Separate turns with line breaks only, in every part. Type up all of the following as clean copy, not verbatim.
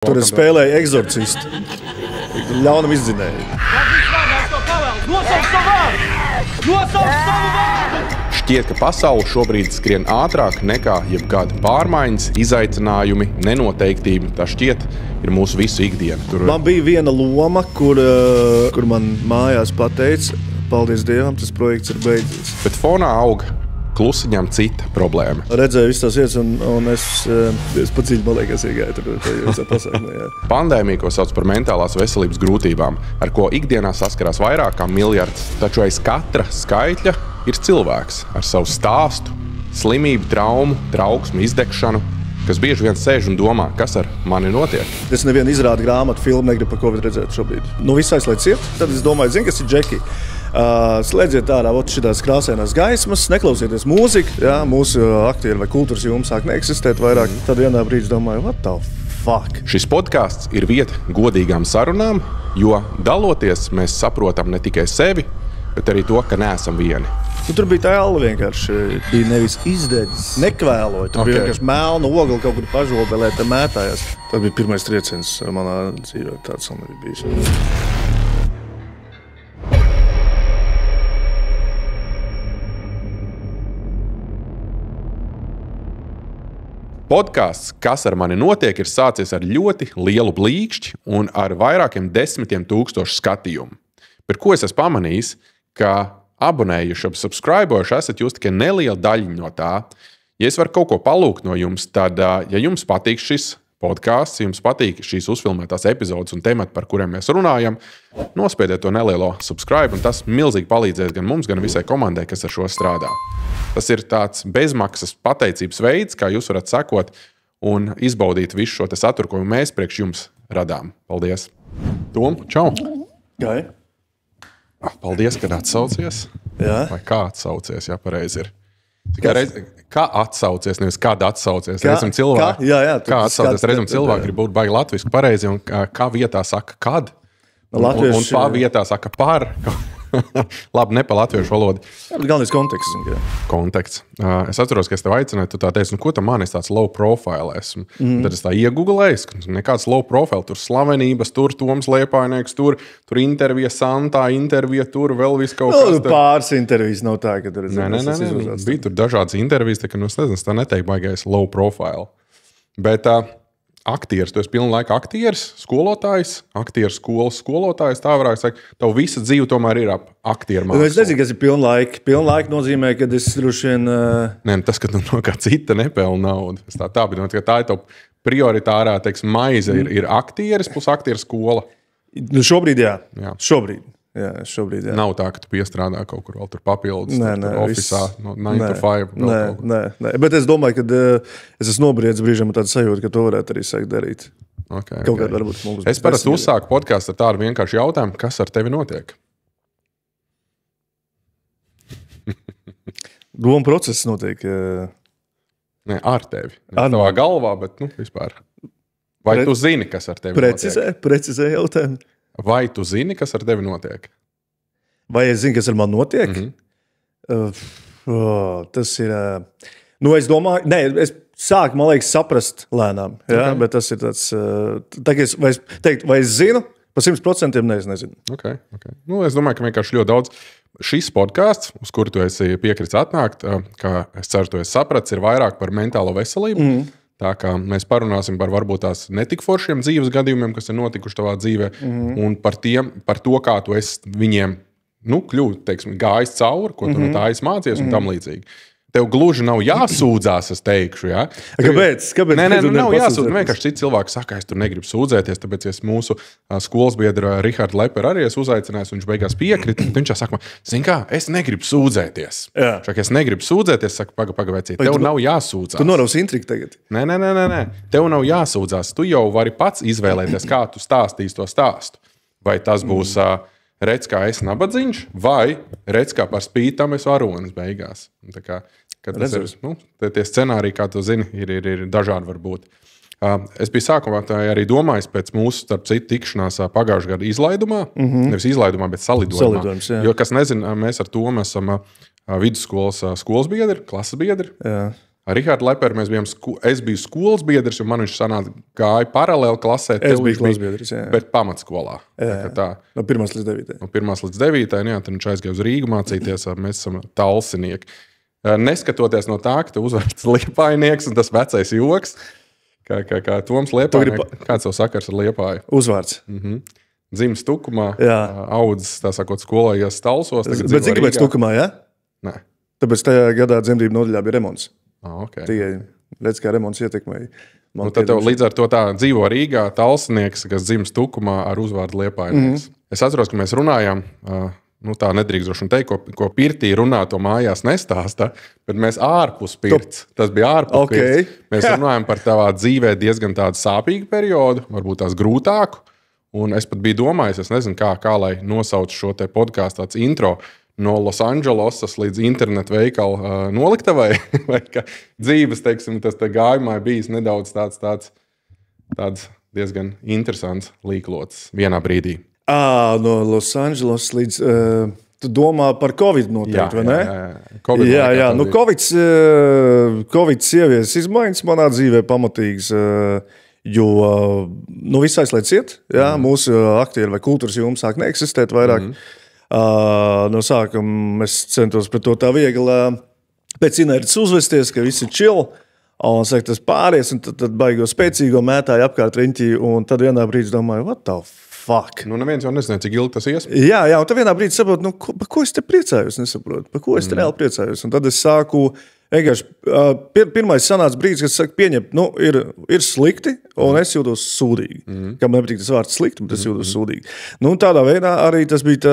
Tur es spēlēju eksorcistu. Ļaunam izdzinēju.
Šķiet, ka pasaule šobrīd skrien ātrāk nekā jebkāda pārmaiņas, izaicinājumi, nenoteiktība. Tā šķiet ir mūsu visu ikdiena.
Man bija viena loma, kur man mājās pateica, paldies Dievam, tas projekts ir beidzies.
Bet fonā aug klusiņām cita problēma.
Redzēju visas tās vietas, un es paciļu, man liekas, iegāju tur visā pasākumā.
Pandēmija, ko sauc par mentālās veselības grūtībām, ar ko ikdienā saskarās vairāk kā miljards, taču aiz katra skaitļa ir cilvēks ar savu stāstu, slimību, traumu, trauksmu, izdegšanu, kas bieži vien sēž un domā, kas ar mani notiek.
Es nevienu izrādu grāmatu, filmu negribu par Covid redzēt šobrīd. Viss aizslēdz iet, tad es domāju, zini, kas ir Džeki. Slēdziet ārā šitās krāsainās gaismas, neklausieties mūziku, ja, mūsu aktieri vai kultūras joma sāk neeksistēt vairāk. Tad vienā brīdī domāju, what the fuck?
Šis podcasts ir vieta godīgām sarunām, jo daloties mēs saprotam ne tikai sevi, bet arī to, ka neesam vieni.
Tur bija tā ēla vienkārši, bija nevis izdedzis, nekvēloja. Tur bija vienkārši melna ogla kaut kur pažobelē, te mētājās. Tas bija pirmais trieciens manā dzīvē, tāds man bija bijis.
Podcasts, kas ar mani notiek, ir sācies ar ļoti lielu blīkšķi un ar vairākiem desmitiem tūkstošu skatījumu. Par ko es esmu pamanījis, ka abonējuši, subscribojuši esat jūs tikai neliela daļiņa no tā. Ja es varu kaut ko palūgt no jums, tad, ja jums patīk šis podcasts, ja jums patīk šīs uzfilmētās epizodes un temati, par kuriem mēs runājam, nospiediet to nelielo subscribe, un tas milzīgi palīdzēs gan mums, gan visai komandai, kas ar šo strādā. Tas ir tāds bezmaksas pateicības veids, kā jūs varat sekot un izbaudīt visu šo saturu, ko mēs priekš jums radām. Paldies! Tom, čau!
Gai?
Paldies, kad atsaucies.
Jā.
Vai kā atsaucies, ja pareizi ir. Kā atsaucies, nevis kāda atsaucies. Reizam cilvēki, kā atsaucies, reizam cilvēki grib būt baigi latviski pareizi, un kā vietā saka kad, un pā vietā saka par. Labi, ne pa latviešu valodu.
Galvenais konteksts.
Konteksts. Es atceros, ka es tev aicināju, tu tā teici, ko tam man es tāds low profile esmu. Tad es tā iegooglēju, ka nekāds low profile, tur slavenības, tur Toms Liepājnieks, tur intervija Santā, intervija tur, vēl viss kaut kas.
Pāris intervijas nav tā, ka tur
Nē, bija tur dažādas intervijas, tā ka, es nezinu, tā neteiktu baigais low profile. Bet aktieris, tu esi pilnu laiku aktieris, skolotājs, aktieris skolas skolotājs, tā varētu teikt, tev visa dzīve tomēr ir ap aktieru mākslu.
Es nezinu, kas ir pilnu laiku. Pilnu laiku nozīmē, ka es droši vien...
Nē, tas, ka tu no kā cita nepelna naudu. Tā bet tā ir tev prioritārā, teiksim, maize ir aktieris plus aktieru skola.
Šobrīd jā. Šobrīd. Jā, šobrīd, jā.
Nav tā, ka tu piestrādā kaut kur vēl tur papildus, ofisā, no 9 to 5.
Nē, bet es domāju, ka es esmu nobriedis brīžam tādu sajūtu, ka to varētu arī sākt darīt.
Okay.
Varbūt mums
es parasti uzsāku podcastu ar tādu vienkāršu jautājumu, kas ar tevi notiek?
Doma process notiek.
Nē, ar tevi. Tavā galvā, bet vispār. Vai tu zini, kas ar tevi notiek?
Precizē jautājumu.
Vai tu zini, kas ar tevi notiek?
Vai es zinu, kas ar mani notiek? Tas ir... es domāju... Es sāku, man liekas, saprast lēnām. Ja? Bet tas ir tāds... Vai es zinu? Pa 100% nezinu.
Okay. Es domāju, ka vienkārši ļoti daudz... Šis podcasts, uz kuru tu esi piekritis atnākt, kā es ceru, tu esi sapratis, ir vairāk par mentālo veselību. Tā kā mēs parunāsim par varbūt tās netik foršiem dzīves gadījumiem, kas ir notikuši tavā dzīvē, un par to, kā tu esi viņiem kļūt, teiksim, gājis cauri, ko tu no tā esi mācījies un tam līdzīgi. Tev gluži nav jāsūdzās, es teikšu, jā.
Kāpēc?
Nē, nav jāsūdzās. Vienkārši citi cilvēki saka, es tur negribu sūdzēties, tāpēc es mūsu skolas biedru Rihardu Leperu arī esmu uzaicinājis, un viņš beigās piekrita. Viņš saka, zini kā, es negribu sūdzēties. Es negribu sūdzēties, saka, pagavēcīt, tev nav jāsūdzās.
Tu norausi intrigu tagad.
Nē. Tev nav jāsūdzās. Tu jau vari pats izvēlēties, kā tu stāstīsi to stāstu. Vai tas būs... redz, kā es nabadzīņš, vai redz, kā par spītam es varonis beigās. Tā kā, tas ir, tie scenāriji, kā tu zini, ir dažādi varbūt. Es biju sākumā arī domājis pēc mūsu, starp citu, tikšanās pagājušā gada izlaidumā, nevis izlaidumā, bet salidojumā. Jo, kas nezina, mēs ar Tomu esam vidusskolas skolas biedri, klases biedri.
Jā.
Ar Rihardu Leperu mēs bijām, es biju skolas biedrs, un man viņš gāja paralēli klasē.
Es biju klases biedrs, jā.
Bet pamatskolā.
Jā. No 1. līdz 9.
No 1. līdz 9. Jā, tad viņš aizgāja uz Rīgu mācīties, mēs esam talsinieki. Neskatoties no tā, ka tu uzvārds Liepainieks un tas vecais joks, kā Toms Liepainieks, kāds tev sakars ar Liepāju?
Uzvārds.
Dzimis Tukumā, audzis, tā sakot, skolājies Talsos.
Bet zini, kāpēc Tukumā, jā?
Nē.
Tāpēc tajā gadā dzemdību nodaļā bija remonts.
Okay.
Tikai redz, kā remonts ietekmēja.
Tad tev līdz ar to tā dzīvo Rīgā talsinieks, kas dzimis Tukumā ar uzvārdu Liepainieks. Es atceros, ka mēs runājām, tā nedrīkst droši teikt, ko pirtī runā, to mājās nestāsta, bet mēs ārpus pirts. Tas bija ārpus pirts. Mēs runājam par tavā dzīvē diezgan tādu sāpīgu periodu, varbūt tās grūtāku. Un es pat biju domājis, es nezinu, kā lai nosauc šo te podkāstu tāds intro, no Losandželosas līdz internetu veikalu noliktavai, vai ka dzīves, teiksim, tas te gājumā bijis nedaudz tāds diezgan interesants līklots vienā brīdī.
No Losandželosas līdz... Tu domā par Covid noteikti, vai ne? Jā. Nu, Covid ievies izmaiņas manā dzīvē pamatīgas, jo viss aizlieciet, mūsu aktieri vai kultūras joma sāk neeksistēt vairāk. No sākuma es centos pret to tā viegli pēc inerces uzvesties, ka viss ir chill, un saka, tas pāries, un tad baigo spēcīgo mētāju apkārt riņķī, un tad vienā brīdī domāju, what the fuck?
Nu, neviens jau nezināja, cik ilgi tas ies.
Jā, un tad vienā brīdī saprotu, par ko es te priecājos, nesaprotu, par ko es te reāli priecājos, un tad es sāku vienkārši, pirmais sanāca brīdis, kad saka, pieņemt, ir slikti, un es jūtos sūdīgi. Kam nepatīk tas vārds slikti, bet es jūtos sūdīgi. Nu, un tādā veidā arī tas bija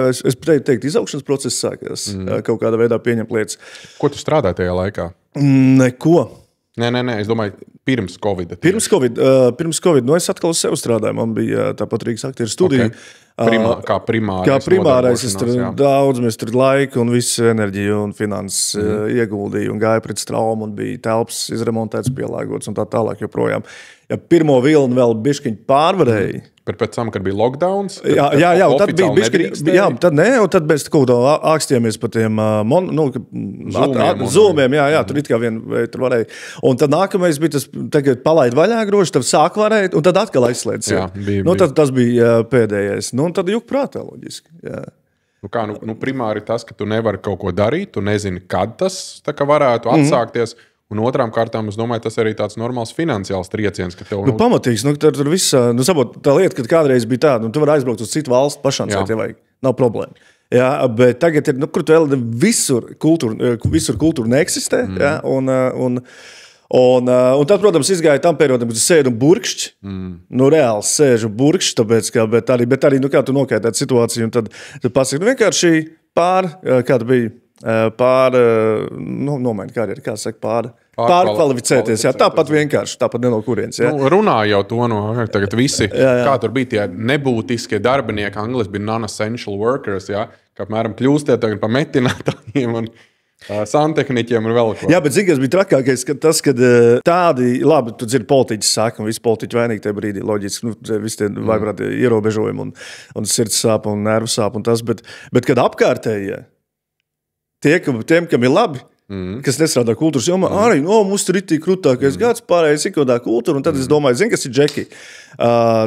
es teiktu, izaugšanas process sākās, kaut kādā veidā pieņemt lietas.
Ko tu strādāji tajā laikā?
Neko.
Nē, es domāju, pirms Covid.
Pirms Covid, es atkal uz sevi strādāju, man bija tāpat Rīgas aktieru studija.
Kā
primārais, es tur daudz, mēs tur laiku un visu enerģiju un finanses ieguldīju un gāju pret traumu un bija telpas izremontēts, pielāgots un tā tālāk joprojām. Ja pirmo vilni vēl bišķiņ pārvarēja.
Bet pēc tam, kad bija lockdowns,
un tad bija bišķiņ, tad tad mēs kaut kā ākstījāmies pa tiem zūmiem, tur it kā tur varēja. Un tad nākamais bija tas, tagad palaid vaļā groži, tad sāk varēt, un tad atkal aizslēdz. Tad tas bija pēdējais. Un tad juk prātā loģiski. Jā.
Primāri tas, ka tu nevari kaut ko darīt, tu nezini, kad tas varētu atsākties. Un otrām kārtām, es domāju, tas arī tāds normāls finansiāls trieciens, ka tev...
Pamatīgs, tur viss, sabot, tā lieta, kad kādreiz bija tāda, tu vari aizbraukt uz citu valstu pašām, ja vajag, nav problēma. Jā, bet tagad ir, kur tu vēl visur kultūra neeksistē, un tad, protams, izgāja tam periodam, kad tu sēdi un burkšķi, reāli sēžu burkšķi, tāpēc, bet arī kā tu nokaitēt situāciju, un tad pasaki, vienkārši kāda bija, nomaini karjeru, kā saka, pārkvalificēties, tāpat vienkārši, tāpat ne no kurienes.
Runā jau to tagad visi, kā tur bija tie nebūtiskie darbinieki, angliski bija non-essential workers, kā apmēram kļūstiet tagad pa metinātājiem un santehniķiem un vēl ko. Jā, bet zini, kas bija trakākais, kad tādi, labi, tu dzirdi politiķi saka, un visi politiķi vainīgi tajā brīdī, loģiski, visi tie vaiprāt ierobežojumi un sirds sāp un nervu sāp un tas, bet kad apkārtējie, tiem, kam ir labi, kas nestrādā kultūras jomā, arī, mums tur ir tik krūtākais gads, pārējais ikodā kultūra, un tad es domāju, zini, kas ir džeki?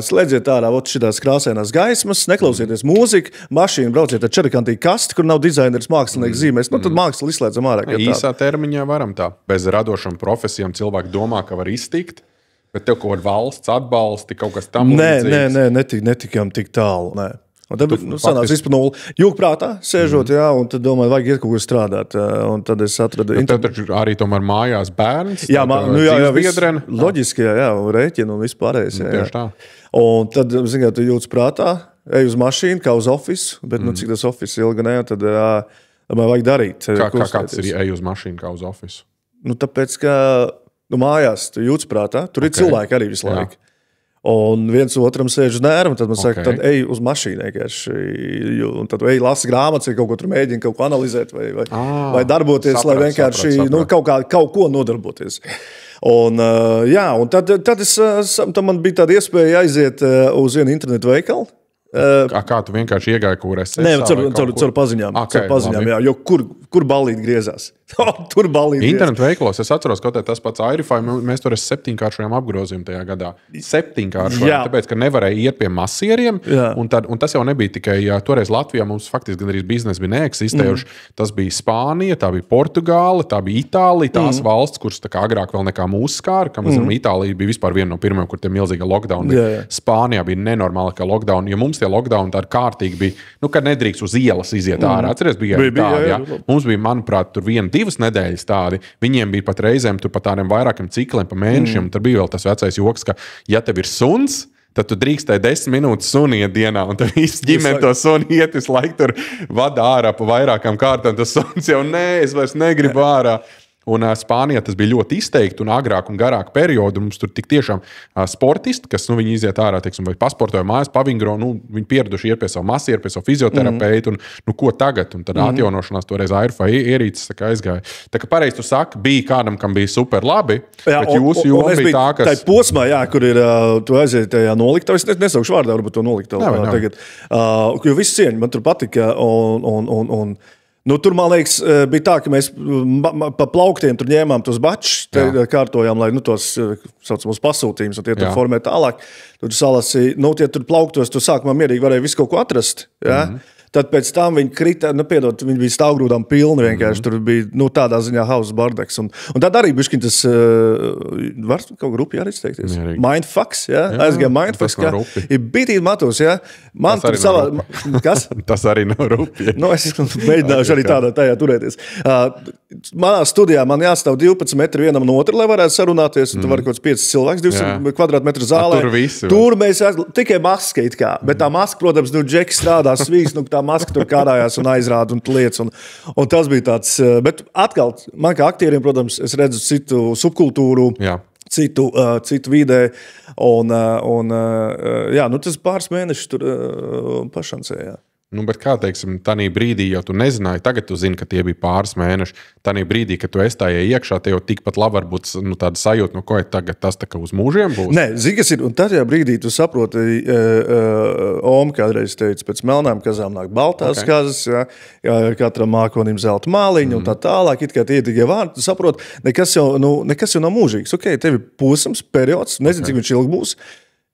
Slēdziet ārā šitās krāsainās gaismas, neklausieties mūziku, mašīnu brauciet ar čerakantī kasti, kur nav dizaineris, mākslinieks zīmēs, tad mākslu izslēdzam ārā. Īsā termiņā varam tā. Bez radošām profesijām cilvēki domā, ka var iztikt, bet tev kaut valsts atbalsti, kaut kas tam līdzīgs.
Netikām tik tālu, nē. Un tad sanāca vispār nulli. Jūgprātā sēžot, un tad domāju, vajag iet kaut kur strādāt. Un tad es atradu...
Tad arī tomēr mājās bērns,
viedreni. Loģiski, un rēķina un vispārējais.
Tieši tā.
Un tad, zināmā, tu jūtas prātā, ej uz mašīnu, kā uz ofisu, bet, cik tas office ilgi ne, tad vajag darīt.
Kāds ir ej uz mašīnu, kā uz ofisu?
Tāpēc, ka mājās tu jūtas prātā, tur ir cilvēki arī visu laiku. Un viens otram sēž uz nervu, tad man saka, tad ej uz mašīnu vienkārši. Un tad ej lasi grāmatas, vai kaut ko tur mēģina kaut ko analizēt, vai darboties, lai vienkārši kaut ko nodarboties. Un tad man bija tāda iespēja aiziet uz vienu internetu veikalu.
Kā tu vienkārši iegāji, kur es esmu?
Nē, caur paziņām. Jo kur ballīt griezās? Tur balīties.
Internetu veikalos, es atceros, ka tas pats Airify, mēs tur esam 7-kāršojām apgrozījumu tajā gadā. 7-kāršojām, tāpēc, ka nevarēja iet pie masieriem, un tas jau nebija tikai, toreiz Latvijā mums faktiski gan arī biznesi bija neeksistējuši. Tas bija Spānija, tā bija Portugāla, tā bija Itālija, tās valsts, kuras tā kā agrāk vēl nekā mūsu skāra, kam Itālija bija vispār viena no pirmajām, kur tie milzīga lockdown bija. Spānijā bija nenormālākā lockdown, jo mums tie lockdown tādi kārtīgi bija, kad nedrīkst uz ielas iziet ārā. Atceries, bija tādi, Mums bija, manuprāt, tur 1-2 nedēļas tādi. Viņiem bija pat reizēm tur pa tādiem vairākiem cikliem, pa mēnešiem. Tur bija vēl tas vecais joks, ka ja tev ir suns, tad tu drīkstēji 10 minūtes suni iet dienā, un tad viss ģimene to suni iet visu laiku tur vada ārā pa vairākām kārtām. Tas suns jau es vairs negribu ārā. Un Spānijā tas bija ļoti izteikti un agrāk un garāk periodu. Mums tur tik tiešām sportisti, kas viņi iziet ārā, teiksim, vai pasportoja mājās, pavingro, viņi pieraduši iet pie savu masieru, pie savu fizioterapeitu, un ko tagad? Un tad atjaunošanās toreiz Airify ierīces aizgāja. Tā kā pareizi tu saki, bija kādam, kam bija super labi, bet jūsu joma bija tā, kas...
Tā posmā, kur ir, tu aiziet tajā noliktavā, es nesaukšu vārdā, varbūt to noliktavu tagad, jo viss cieņi, man tur patika, tur, man liekas, bija tā, ka mēs pa plauktiem tur ņēmām tos bačus, kārtojām, lai tos saucamos pasūtījumus, un tie tur formē tālāk. Tur salasīja, tie tur plauktos, tu sākumā mierīgi varēja visu kaut ko atrast. Ja? Tad pēc tam viņi krita, viņi bija stāvgrūdām pilni vienkārši. Tur bija, tādā ziņā house bardeks. Un tad arī bišķiņ tas, var kaut grupi arī izteikties? Mindfucks, aizgāja Mindfucks, kā ir bitīgi matos, Man tur savā... Kas?
Tas arī nav rupi.
Es mēģināšu arī tajā turēties. Manā studijā man jāstāv 12 metri vienam no otra, lai varētu sarunāties, un tu vari kaut 5 cilvēks, 200 kvadrātmetru zālē. Tur mēs tikai maska it kā, bet tā maska, protams, Džeki strādā svīgs, tā maska tur kārājās un aizrāda un lietas. Un tas bija tāds, bet atkal, man kā aktieriem, protams, es redzu citu subkultūru, citu vidē, un tas pāris mēnešus tur pašancējā.
Bet kā, teiksim, tanī brīdī jau tu nezināji, tagad tu zini, ka tie bija pāris mēneši. Tanī brīdī, kad tu estājai iekšā, te jau tikpat labi varbūt tāda sajūta, ko tagad tas tā kā uz mūžiem būs.
Nē, zini, kas ir, un tajā brīdī tu saproti, Oma kādreiz teica, pēc melnām kazām nāk baltās kazas, katram mākonim zelta māliņa un tā tālāk, it kā tie tikai vārdi, tu saproti, nekas jau nav mūžīgs. Tev ir posms, periods, nezinu, cik viņš ilgi būs.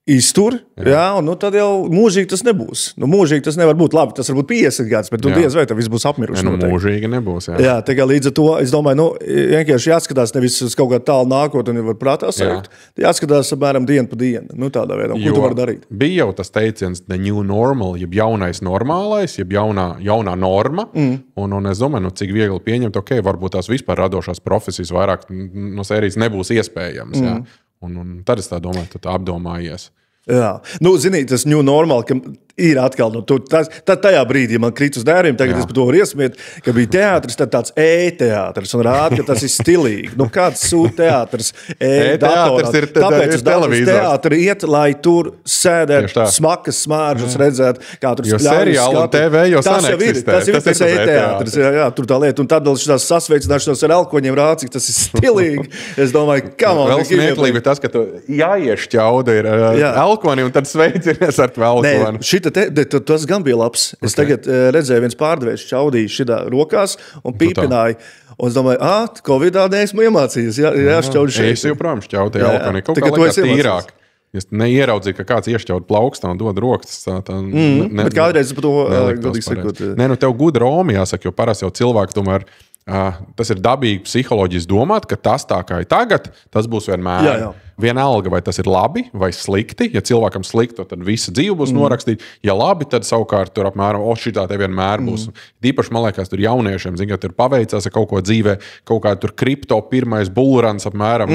Iztur, un tad jau mūžīgi tas nebūs. Mūžīgi tas nevar būt labi, tas var būt 50 gadus, bet diez vai tas viss būs apmiruši.
Mūžīgi nebūs,
tā kā līdz ar to, es domāju, vienkārši jāskatās nevis uz kaut kā tālu nākotni, var prātā sajūt. Jāskatās apmēram dienu pa dienu, tādā veidā, ko tu vari darīt.
Bija jau tas teiciens, the new normal, jeb jaunais normālais, jeb jaunā norma, un es domāju, cik viegli pieņemt, varbūt tās vispār radošās profesijas vairāk no sērijas nebūs iespējams, Un tad es tā domāju, tu tā apdomājies.
Jā. Zini, tas new normal, ka ir atkal, tajā brīdī man krīt uz dēriem, tagad es par to varu iesmiet, ka bija teātris, tad tāds e-teātris, un rāda, ka tas ir stilīgi. Kāds sūt teātris
e-teātris ir
tāpēc
ir televīzors.
Teātri iet, lai tur sēdēt smakas smāržas, redzēt, kā tur
spļāvis. Jo seriāli un TV jau sen eksistē.
Tas ir tas e-teātris, tur tā lieta. Un tad vēl šitās sasveicināšanos ar elkoņiem rācik, tas ir stilīgi. Es domāju, kam
vēl smieklīgi ir tas, ka tu jāiešķauda ir elkoni, un tad sveicinies ar elkoni.
Tas gan bija labs. Es tagad redzēju, viens pārdevējs čaudīja šitā rokās un pīpināja. Un es domāju, Covidā neesmu iemācījies. Jāšķaud šeit.
Es joprām šķaudu elkoni. Kaut kā liekas tīrāk. Es neieraudzīju, ka kāds iešķaud plaukstā un dod rokas.
Bet kādreiz par to godīgi sakot.
Tev gudra Romi jāsaka, jo parasti jau cilvēki tomēr tas ir dabīgi psiholoģiski domāt, ka tas tā kā ir tagad, tas būs vienmēr.
Jā.
Vienalga, vai tas ir labi vai slikti. Ja cilvēkam slikti, tad visa dzīve būs norakstīta. Ja labi, tad savukārt tur apmēram, šitā te vienmēr būs. Īpaši, man liekas, tur jauniešiem, zin, ka tur paveicās ar kaut ko dzīvē, kaut kā tur kripto pirmais bullruns apmēram.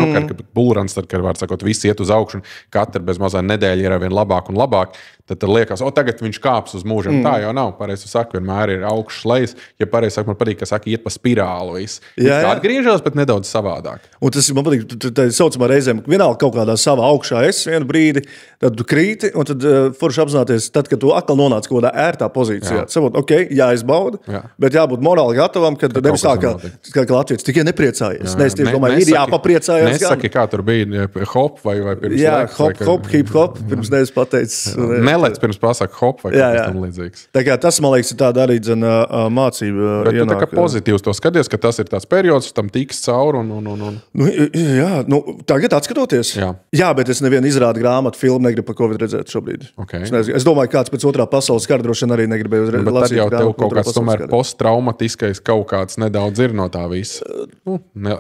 Bullruns, tad, kad var sakot, visi iet uz augšu un katra bez mazā nedēļa ir vien labāk un labāk. Tad liekas, tagad viņš kāps uz mūžiem. Tā jau nav. Pareizi saka, vienmēr ir augšs lejas. Ja pareizi saka, man patīk, ka saka, iet pa spirāli viss. Atgriežos, bet nedaudz savādāk.
Un tas man patīk, tā saucamā reizēm, vienalga kaut kādā savā augšā vienu brīdi, tad tu krīti, un tad forši apzināties, tad, kad tu atkal nonāc kaut kādā ērtā pozīcijā. Saprot, jāizbauda, bet jābūt morāli gatavam, kad nevis tā, ka Latvijas tikai nepriecājies. Es domāju, ir jāpapriecājas.
Nesaki, kā tur bija hop vai pirms laiks.
Hop, hip hop, pirms nevis pateicis.
nelec pirms pasaka hop vai kaut kas tam līdzīgs.
Tā kā tas, man liekas, ir tāda arī mācība.
Bet tu tā kā pozitīvs to skaties, ka tas ir tāds periods, tam tiks cauri un...
Tagad atskatoties. Jā, bet es nevienu izrādu grāmatu filmu negribu par Covid redzēt šobrīd.
Okay.
Es domāju, kāds pēc otrā pasaules kara droši vien arī negribēju
redzēt. Bet tad jau tev kaut kāds tomēr posttraumatiskais kaut kāds nedaudz ir no tā visa.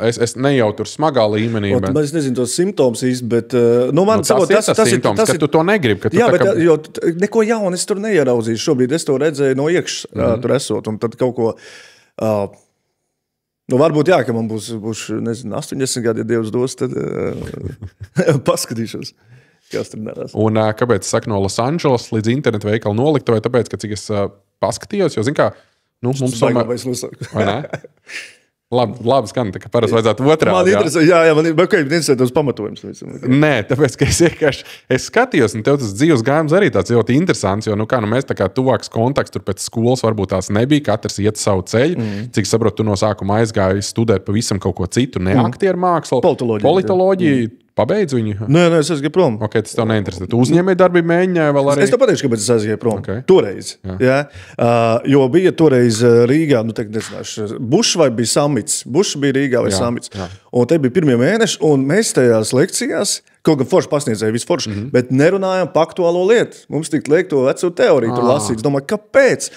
Es nejautu smagā līmenī.
Es nezinu tos simptomus īsti, bet...
tas ir simptoms, ka tu to negribi.
Jā, bet jo neko jaunu es tur neieraudzīšu. Šobrīd es to redzēju no iekšas, tur esot, un tad kaut ko... varbūt jā, ka man būs 80 gadi, ja Dievs dos, tad paskatīšos, kas tur nerās.
Un kāpēc es saku no Los Angeles līdz internetu veikalu noliktavai? Tāpēc, ka cik es paskatījos, jo, zin kā, mums tomēr... Vai ne? Labi skan, tā kā parasti vajadzētu otrādi.
Man interesē, man interesē tos pamatojums.
Nē, tāpēc, ka es skatījos, un tev tas dzīves gājums arī tāds ļoti interesants, jo, mēs tā kā tuvāks kontakts tur pēc skolas varbūt tās nebija, katrs iet savu ceļu. Cik saprotu, tu no sākuma aizgāji studēt pavisam kaut ko citu, ne aktieru mākslu, politoloģiju. Pabeidz viņu?
Nē, es aizgāju prom.
Okay, tas tev neinteresē. Tu uzņēmēji darbību mēģināji vēl arī?
Es tev pateikšu, kāpēc es aizgāju prom. Okay. Toreiz. Jā. Jo bija toreiz Rīgā, nezināšu, Bušs vai bija Samits. Bušs bija Rīgā vai Samits. Jā. Un te bija pirmie mēneši, un mēs tajās lekcijās, kaut gan forši pasniedzēja visu forši, bet nerunājām par aktuālo lietu. Mums tik liek to veco teoriju tur lasīt. Es domāju, kāpēc?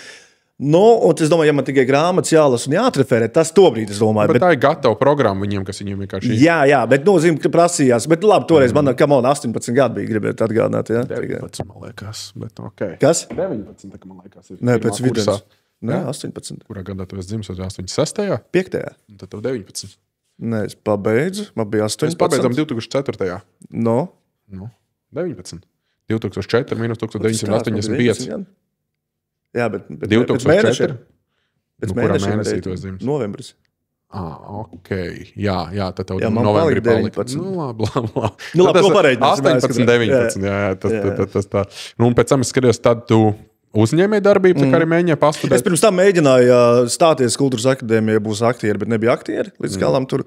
Un es domāju, ja man tikai grāmatas jālas un jāatreferē, tas tobrīd, es domāju.
Bet tā ir gatava programma viņiem, kas viņiem vienkārši ir.
Jā, bet nozīm, ka prasījās. Bet labi, toreiz man 18 gadi bija, gribētu atgādināt. Jā?
19, man liekas, bet ok.
Kas?
19, tā, man liekas.
Nē, pēc vidus. Nē, 18.
Kurā gadā tu esi dzimis? 86.
5.
Tad tev 19.
Nē, es pabeidzu. Man bija 18.
Mēs pabeidzam 2004.
No?
19. 2004 minus 1985.
Jā, bet
2004.
Pēc
mēnesī tu esi dzimis?
Novembris.
Ok. Jā, tad tev
novembrī
palika. Labi.
To pareiķinās.
18, 19. Jā, tas tā. Un pēc tam es skatījos, tad tu uzņēmēji darbību, tā kā arī mēģināji pastudēt.
Es pirms tam mēģināju stāties Kultūras akadēmijā, būs aktieri, bet nebija aktieri līdz galam tur.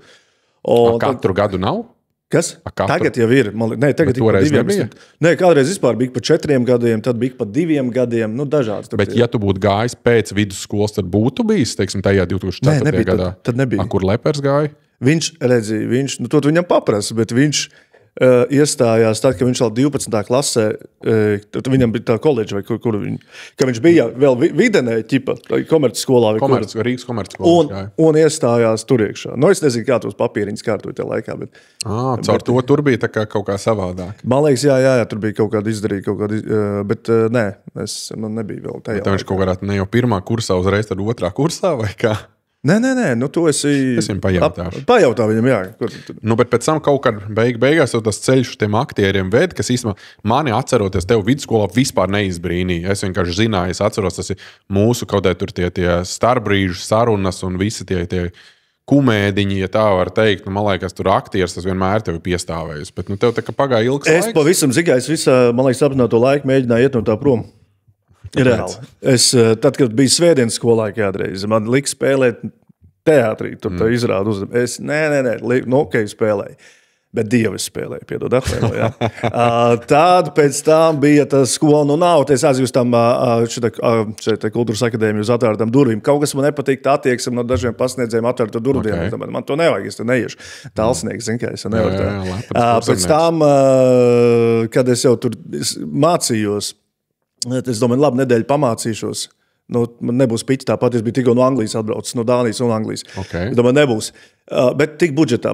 Katru gadu nav?
Kas? Tagad jau ir. Nē, tagad ir par 2 gadiem. Nē, kādreiz vispār bija par 4 gadiem, tad bija par 2 gadiem. Dažāds.
Bet, ja tu būtu gājis pēc vidusskolas, tad būtu bijis, teiksim, tajā 2004. Gadā.
Tad nebija.
Kur Lepers gāja?
Viņš redzīja, to viņam paprasa, bet viņš iestājās tad, kad viņš vēl 12. klasē, viņam bija tā koledža, vai kur viņš bija vēl Videnē, komercskolā.
Rīgas komercskolā.
Un iestājās tur iekšā. Es nezinu, kā tos papīriņus kārtoja tajā laikā.
Caur to tur bija tā kā kaut kā savādāk.
Man liekas, jā, tur bija kaut kāda izdarīta, bet nē, man nebija vēl tajā.
Bet viņš kaut kādā ne jau pirmā kursā, uzreiz tad otrā kursā, vai kā?
Nē, tu esi...
Es viņam pajautāšu.
Pajautā viņam, jā.
Bet pēc tam kaut kad beigās jau tas ceļš tiem aktieriem ved, kas īstenībā mani atceroties tev vidusskolā vispār neizbrīnīja. Es vienkārši zināju, es atceros, tas ir mūsu kaut kādā tur tie starpbrīžu sarunas un visi tie kumēdiņi, ja tā var teikt. Man liekas, tur aktieris, tas vienmēr tevi piestāvējis. Bet tev tā kā pagāja ilgs laiks.
Es pavisam zigājis visā, man liekas, apzināto laiku mēģināju iet no tā prom. Reāli. Tad, kad bija svētdienas skolā kādreiz, man lika spēlēt teātrī, tur tā izrāda uzdevumu. Ok, spēlēju. Bet Dievu es spēlēju, piedod atvēlu, jā. Tad pēc tam bija tā skola, nav, es aizjūs tam šeit Kultūras akadēmiju uz atvērtām durvīm. Kaut kas man nepatīk, tā attieksme no dažiem pasniedzējiem atvērtu durvīm. Okay. Man to nevajag, es te neiešu. Tālsnieks, zin, kā es nevaru tā. Pēc tam, kad es jau tur mācījos, es domāju, labi, nedēļu pamācīšos. Man nebūs piķi tāpat, es biju tikko no Anglijas atbraucis, no Dānijas un Anglijas.
Okay.
Es domāju, nebūs. Bet tik budžetā,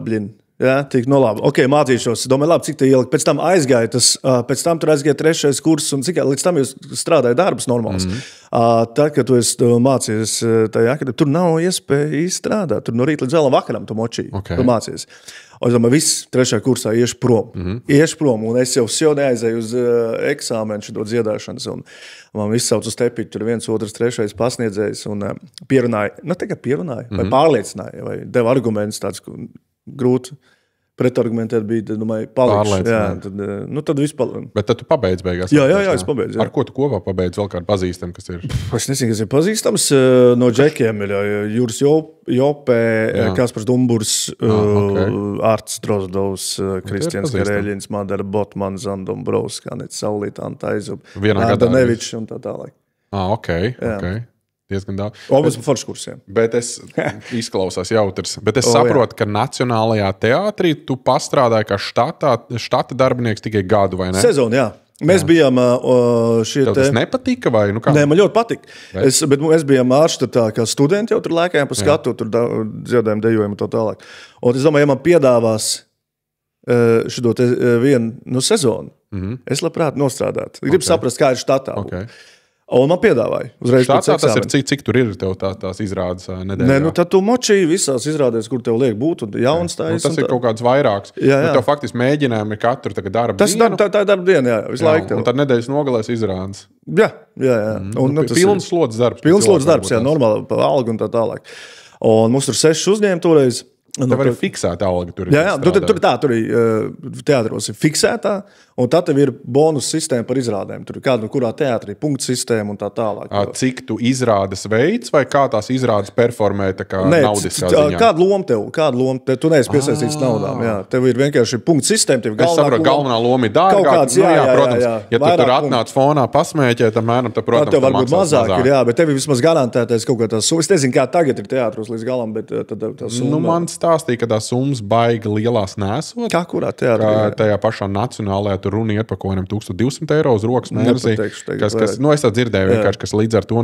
jā, tik labi. Ok, mācīšos. Domāju, labi, cik te ielikt. Pēc tam aizgāja pēc tam tur aizgāja 3. kurs, un līdz tam jūs strādāja darbs normāls. Tad, kad tu esi mācījies tajā akadēmijā, tur nav iespēja izstrādāt. Tur no rīta līdz vēlam vakaram tu močīji. Okay. Tu mācījies. Un es domāju, viss 3. kursā iešu prom. Iešu prom, un es jau neaizēju uz eksāmenu šo dziedāšanas, un man viss sauc uz tepiķu, tur 1, 2, 3 pasniedzējs, un pierunāja, vai pārliecināja, vai deva argumentus tāds grūti pretargumentēt bija, domāju, palikšu. Jā, tad vispār.
Bet tad tu pabeidz beigās?
Jā, es pabeidzu. Jā.
Ar ko tu kopā pabeidz? Vēl kādu pazīstam, kas ir?
Es nezinu, kas ir pazīstams. No džekiem ir Juris Jopē, Kaspars Dumburs, Arts Drozdovs, Kristians Karēļins, Madara Botmans, Dombrovska, Anets Saulīta, Anta Aizub, Anda Nevičs un tā tālāk.
Ok. Diezgan daudz.
Obas pa foršu kursiem.
Bet es izklausās jautrs. Bet es saprotu, ka Nacionālajā teātrī tu pastrādāji kā štata darbinieks tikai gadu, vai ne?
Sezonu, jā. Mēs bijām
Tev tas nepatika, vai nu kā?
Nē, man ļoti patika. Bet mēs bijām ārštatā kā studenti, jau tur lēkājām pa skatu, tur dziedājām, dejojam un tā tālāk. Un es domāju, ja man piedāvās šito vienu sezonu, es labprāt nostrādātu. Gribu saprast, kā ir štatā. Un man piedāvāja.
Štātā tas ir, cik tur ir tev tās izrādes nedēļā?
Nē, nu tad tu močīji visās izrādēs, kur tev liek būt, un jauns tājas.
Tas ir kaut kāds vairāks.
Jā.
Tev faktiski mēģinājumi ir katru darba dienu.
Tā ir darba diena, jā, visu laiku.
Un tad nedēļas nogalēs izrādes.
Jā.
Pilns slodzes darbs.
Pilns slodzes darbs, jā, normāli, pa algu un tā tālāk. Un mums tur 6 uzņēma toreiz.
Tev ir fiksēta alga. Tur
ir teātros ir fiksētā, un tad tev ir bonus sistēma par izrādēm. Tur ir kāda, kurā teātrī punktu sistēma un tā tālāk.
Cik tu izrādes veids, vai kā tās izrādes performē naudiskā ziņā?
Kāda loma tev? Tu neesi piesaistīts naudām. Jā. Tev ir vienkārši punktu sistēma.
Es saprotu, galvenā loma ir dārgāka. Protams, ja tu tur atnāc fonā pasmēķēt, apmēram, tad, protams,
tev varbūt mazāk ir, jā, bet tev ir vismaz garantētais kaut kā tās summas. Es nezinu, kā tagad ir teātros līdz galam, bet tad tā summa.
Stāstīja, ka tās summas baigi lielās nesot.
Kā kurā teātrī?
Kā tajā pašā nacionālajā tur runa iet par kaut kādiem 1200 eiro uz rokas mērzi. Es tā dzirdēju vienkārši, kas līdz ar to,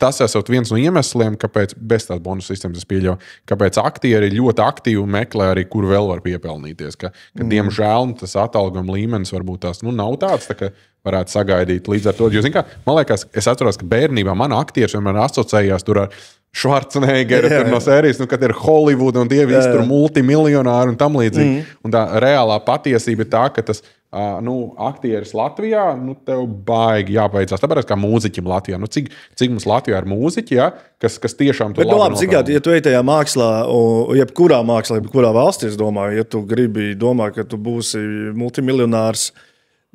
tas esot viens no iemesliem, kāpēc bez tās bonus sistēmas es pieļauju, kāpēc aktieri ļoti aktīvi meklē arī, kur vēl var piepelnīties. Diemžēl tas atalgojuma līmenis varbūt tās nav tāds, ka varētu sagaidīt līdz ar to. Jo, man liekas, es atceros, ka bērnībā man aktieris vienmēr asociējās tur ar Schwarzeneggeru no sērijas, kad ir Hollywood un tie visi tur multimiljonāri un tam līdzīgi. Un tā reālā patiesība ir tā, ka tas aktieris Latvijā, tev baigi jābeidzās. Tāpēc kā mūziķim Latvijā. Cik mums Latvijā ir mūziķi, kas tiešām to labi
nopelna? Ja tu ej tajā mākslā, jebkurā valstī, es domāju, ja tu gribi domāt, ka tu būsi multimiljonārs,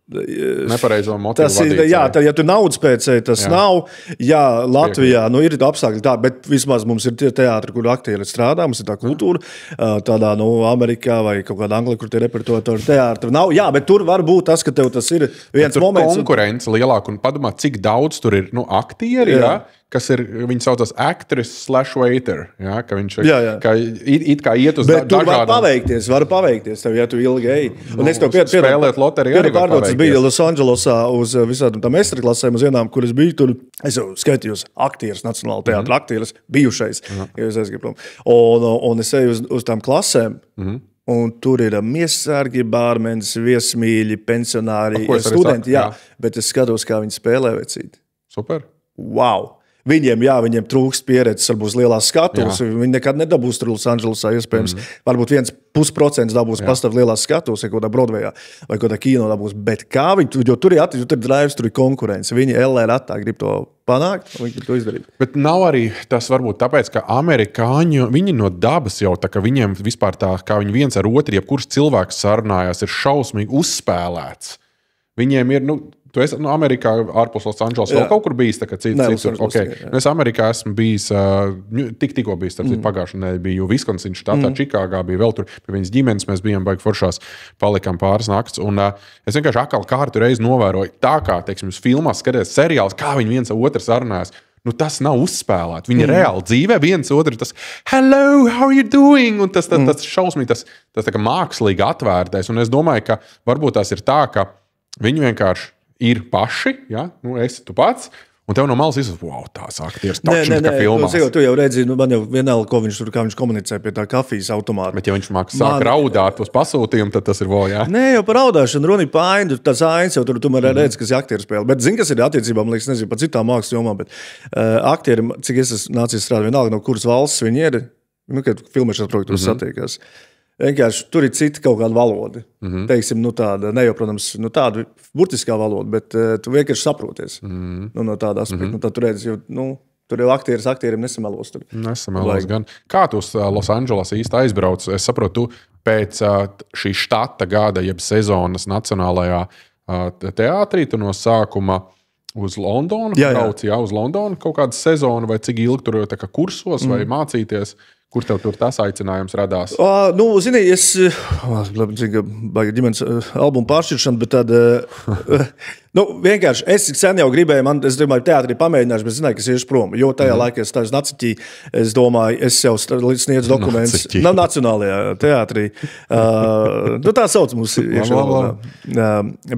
nepareizo motīvu vadīts.
Jā, ja tu naudas pēcēji, tas nav. Jā, Latvijā ir apstākļi tā, bet vismaz mums ir tie teātri, kur aktieri strādā, mums ir tā kultūra. Tādā, Amerikā vai kaut kādā Anglijā, kur tie repertuāri teātri nav. Jā, bet tur var būt tas, ka tev tas ir viens moments.
Konkurence lielāka un padomā, cik daudz tur ir aktieri, kas ir, viņi saucas actress/waiter, ka viņš it kā iet uz dažādām.
Bet tur var paveikties, tev, ja tu ilgi ej. Un es tev
spēlēt loteriju arī var paveikties.
Es biju Los Andželosā uz visādām tam meistarklasēm, uz vienām, kur es biju tur. Es jau skaitījos aktieris, Nacionāla teātra aktieris, bijušais, ja es aizgribu. Un es eju uz tām klasēm. Un tur ir miesargi, bārmenis, viesmīļi, pensionāri, studenti. Bet es skatos, kā viņi spēlē vecīti.
Super.
Wow! Viņiem trūkst pieredzes, varbūt lielās skatuves. Viņi nekad nedabūs tur Los Andželosā, iespējams. Varbūt 1,5% dabūs pastāv lielās skatuves, vai kaut kādā Broadwayā, vai kaut kādā kino dabūs. Bet kā viņi, jo tur ir drives, tur ir konkurence. Viņi LR grib to panākt, viņi grib to izdarīt.
Bet nav arī tas varbūt tāpēc, ka amerikāņi, viņi no dabas jau tā, ka viņiem vispār tā, kā viņi viens ar otru, jebkurš cilvēks sarunājās, ir šausmīgi uzspēlēts. Viņiem ir, tu esi Amerikā ārpus Los Andželos vēl kaut kur bijis? Es Amerikā esmu bijis, tikko bijis, pagājušajā nedēļā biju Viskonsins štatā, Čikāgā bija vēl tur, pie viņas ģimenes mēs bijām baigi foršās, palikām pāris nakts. Un es vienkārši atkal kārtu reizi novēroju, tā kā, teiksim, uz filmās skaties seriāls, kā viņi viens ar otru sarunājas. Tas nav uzspēlēts. Viņi reāli dzīvē viens otru, tas hello, how are you doing? Un tas šausmīgi, tas tā kā mākslīgi atvērtais. Un es domāju, ka varbūt tas ir tā, ka viņi vienkārši ir paši, esi tu pats, un tev no malas izsaka, wow, tās aktieris taču kā filmās.
Tu jau redzi, man jau vienalga, ko viņš tur, kā viņš komunicē pie tā kafijas automāta.
Bet ja viņš sāk raudāt uz pasūtījumu, tad tas ir vēl,
Nē, jau par raudāšanu runa ir pāiņu, tas ainas jau tur tomēr redz, kas ir aktieru spēle. Bet zini, kas ir attiecībām, liekas, nezinu, par citām mākslas jomām, bet aktieri, cik es esmu nācies strādāt, vienalga, no kuras valsts viņi ir, kad filmēšanas projektos satiekās. Vienkārši tur ir cita kaut kāda valoda. Teiksim, tāda, ne jau, protams, tāda burtiskā valoda, bet tu vienkārši saproties no tāda aspekta. Tad tu redzi, jo, tur jau aktieriem nesamelos.
Nesamelos gan. Kā tu uz Los Andželos īsti aizbrauc? Es saprotu, tu pēc šī štata gada, jeb sezonas nacionālajā teātrī, tu no sākuma uz Londonu brauci, uz Londonu kaut kādu sezonu, vai cik ilgi tur tā kā kursos vai mācīties? Kur tev tur tas aicinājums radās?
Zini, es baigi ģimenes albumu pāršķiršanu, bet tad vienkārši es sen jau gribēju, es domāju, teātrī pamēģināšu, bet zināju, ka es iešu prom. Jo tajā laikā es stāju Naciķī, es domāju, es jau sniedzu dokumentus Nacionālajā teātrī. Tā sauc mūsu iekšā,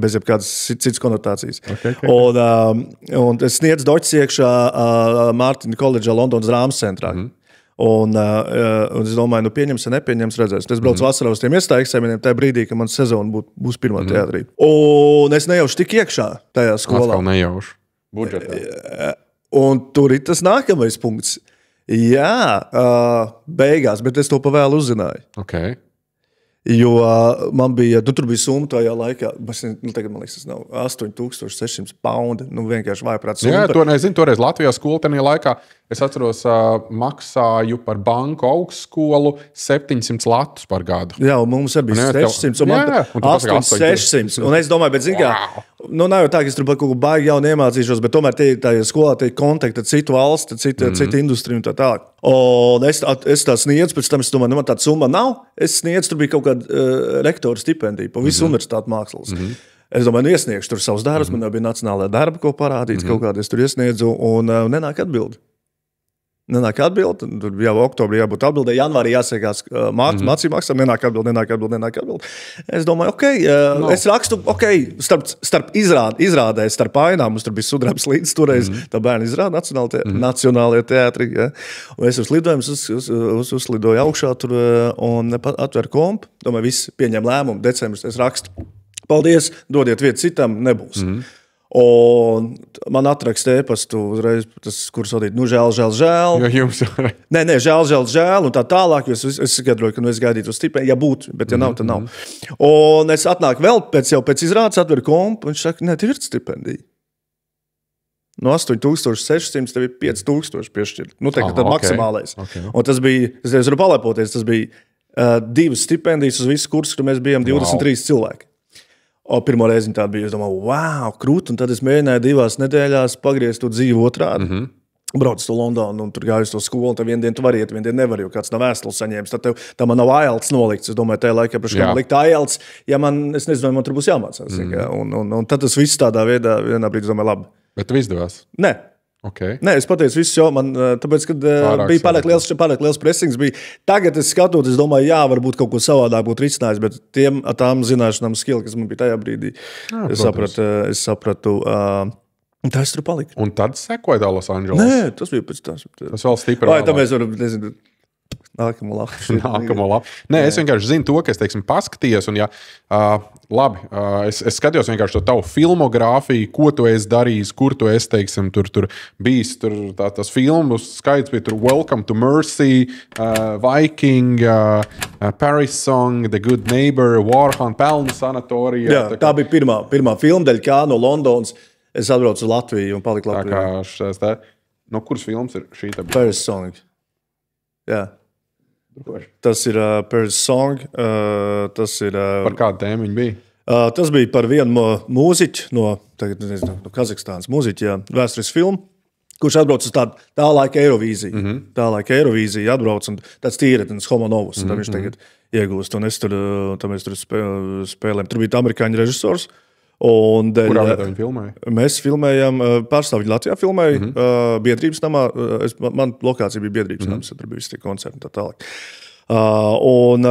bez jebkādas citas konotācijas. Un es sniedzu doķis iekšā Mārtiņa koledžā Londonas Drāmas centrā. Un es domāju, pieņems, ja nepieņems, redzēs. Es braucu vasarā uz tiem iestāju eksāmeniem tajā brīdī, kad man sezona būs pirmā teātrī. Un es nejaušu tik iekšā tajā skolā.
Atkal nejaušu. Budžetā.
Un tur ir tas nākamais punkts. Jā, beigās, bet es to pavēlu uzzināju.
Okay.
Jo man bija, tur bija summa tajā laikā, tagad man liekas, tas nav 8600 paundi, vienkārši vājprāt summa.
Jā, to nezinu, toreiz Latvijā skola tajā laikā, es atceros, maksāju par banku augstskolu 700 latus par gadu.
Jā, un mums arī bija 600, un man 800, un es domāju, bet zini kā, nav jau tā, ka es tur kaut ko baigi jaunu iemācīšos, bet tomēr tajā skolā tie kontakti ar citu valsti, citu industriju un tā tālāk. Un es tā sniedzu, pēc tam es domāju, man tāda summa nav, es sniedzu, tur bija kaut kāda rektora stipendija pa visu universitātu mākslas. Es domāju, iesniegšu tur savus darbus, man jau bija nacionālajā darba, ko parādīt, kaut kādā es tur iesniedzu, un nenāk atbildi. Nenāk atbildi, tur jau oktobrī jābūt atbildē, janvārī jāsākās mācību maksām, nenāk atbildi. Es domāju, es rakstu, starp izrādēs, starp ainām, mums tur bija sudrabs līdz toreiz, tā bērni izrāda nacionālajā teātrī, ja? Un es uz lidojumu uzlidoju augšā tur un atveru kompu, domāju, visi pieņem lēmumu, decembris, es rakstu, paldies, dodiet vietu citam, nebūs. Un man atraksta e-pastu uzreiz, tas, kurš vadīt, žēl.
Jo jums jau...
Nē, žēl, un tā tālāk, jo es skaidroju, ka es gaidītu uz stipendiju, ja būtu, bet ja nav, tad nav. Un es atnāku vēl pēc izrādes, atveru kompu, un viņš saka, nē, tev ir stipendija. No 8600 tev ir 5000 piešķirt. Tad maksimālais. Un tas bija, es varu palepoties, tas bija 2 stipendijas uz visu kursu, kur mēs bijām 23 cilvēki. Pirmo reizi tāda bija, es domāju, wow, krūti, un tad es mēģināju 2 nedēļās pagriezt to dzīvi otrādi. Braucu uz Londonu un tur gāju uz to skolu, tad vienu dienu tu vari iet, vienu dienu nevar, jo kāds nav vēstules saņēmis. Tad tā man nav IELTS nolikts. Es domāju, tajā laikā, priekš kā man likt IELTS, ja es nezinu, man tur būs jāmācās. Un tad tas viss tādā veidā, vienā brīdī, domāju, labi.
Bet tu izdevās?
Nē.
Okay.
Nē, es pateicu visu, jo man, tāpēc, kad bija pārāk liels pressings, tagad es skatos, es domāju, jā, varbūt kaut ko savādāk būtu risinājis, bet tām zināšanām skilli, kas man bija tajā brīdī, es sapratu, tā es tur paliku.
Un tad sekoja tā Los Angeles?
Nē, tas bija pēc tās.
Tas vēl stipri.
Vai, tā mēs varam, nezinu, nākamo lapu.
Nē, es vienkārši zinu to, ka es, paskatījos, un labi, es skatījos vienkārši to tavu filmogrāfiju, ko tu esi darījis, kur tu esi, tur bijis, tas filmu skaits bija tur Welcome to Mercy, Viking, Paris Song, The Good Neighbor, Warhunt, Pelnu sanatorija.
Jā, tā bija pirmā filma daļa, kā no Londonas es atbraucu uz Latviju un paliku Latvijā.
No kuras filmas ir šī?
Paris Song. Jā. Tas ir Paris Song. Tas ir,
par kādu tēmu viņi bija?
Tas bija par vienu mūziķu no Kazahstānas mūziķu, vēstures filmu, kurš atbrauc uz tā laika Eirovīziju. Tā laika Eirovīzija atbrauc un tāds tīretins Homo Novus. Un viņš tagad iegūst. Un mēs tur spēlējam. Tur bija amerikāņu režisors.
Kurā vietā viņi filmēja?
Mēs filmējam, pārstāvji Latvijā filmēja, Biedrības namā. Man lokācija bija Biedrības nams, tur bija visi tie koncerti un tā tālāk. Un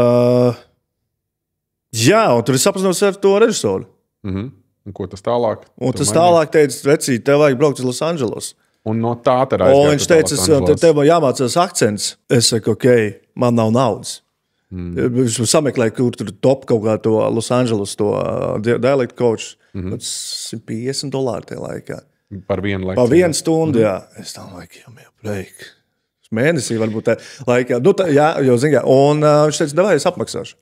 tur es sapazinos ar to režisoru.
Un ko tas tālāk?
Un tas tālāk teica, vecīt, tev vajag braukt uz Los Angeles.
Un no tā tad aizgāja.
Un viņš teica, tev jāmācās akcents. Es saku, man nav naudas. Viņš sameklēja, kur tur top kaut kā to Los Angeles, to dialect coach, $150 tajā laikā.
Par vienu laiku?
Par vienu stundu, jā. Es domāju, jau break. Mēnesī varbūt tā laikā. Jā, jo zin kā. Un viņš teica, davai, es apmaksāšu.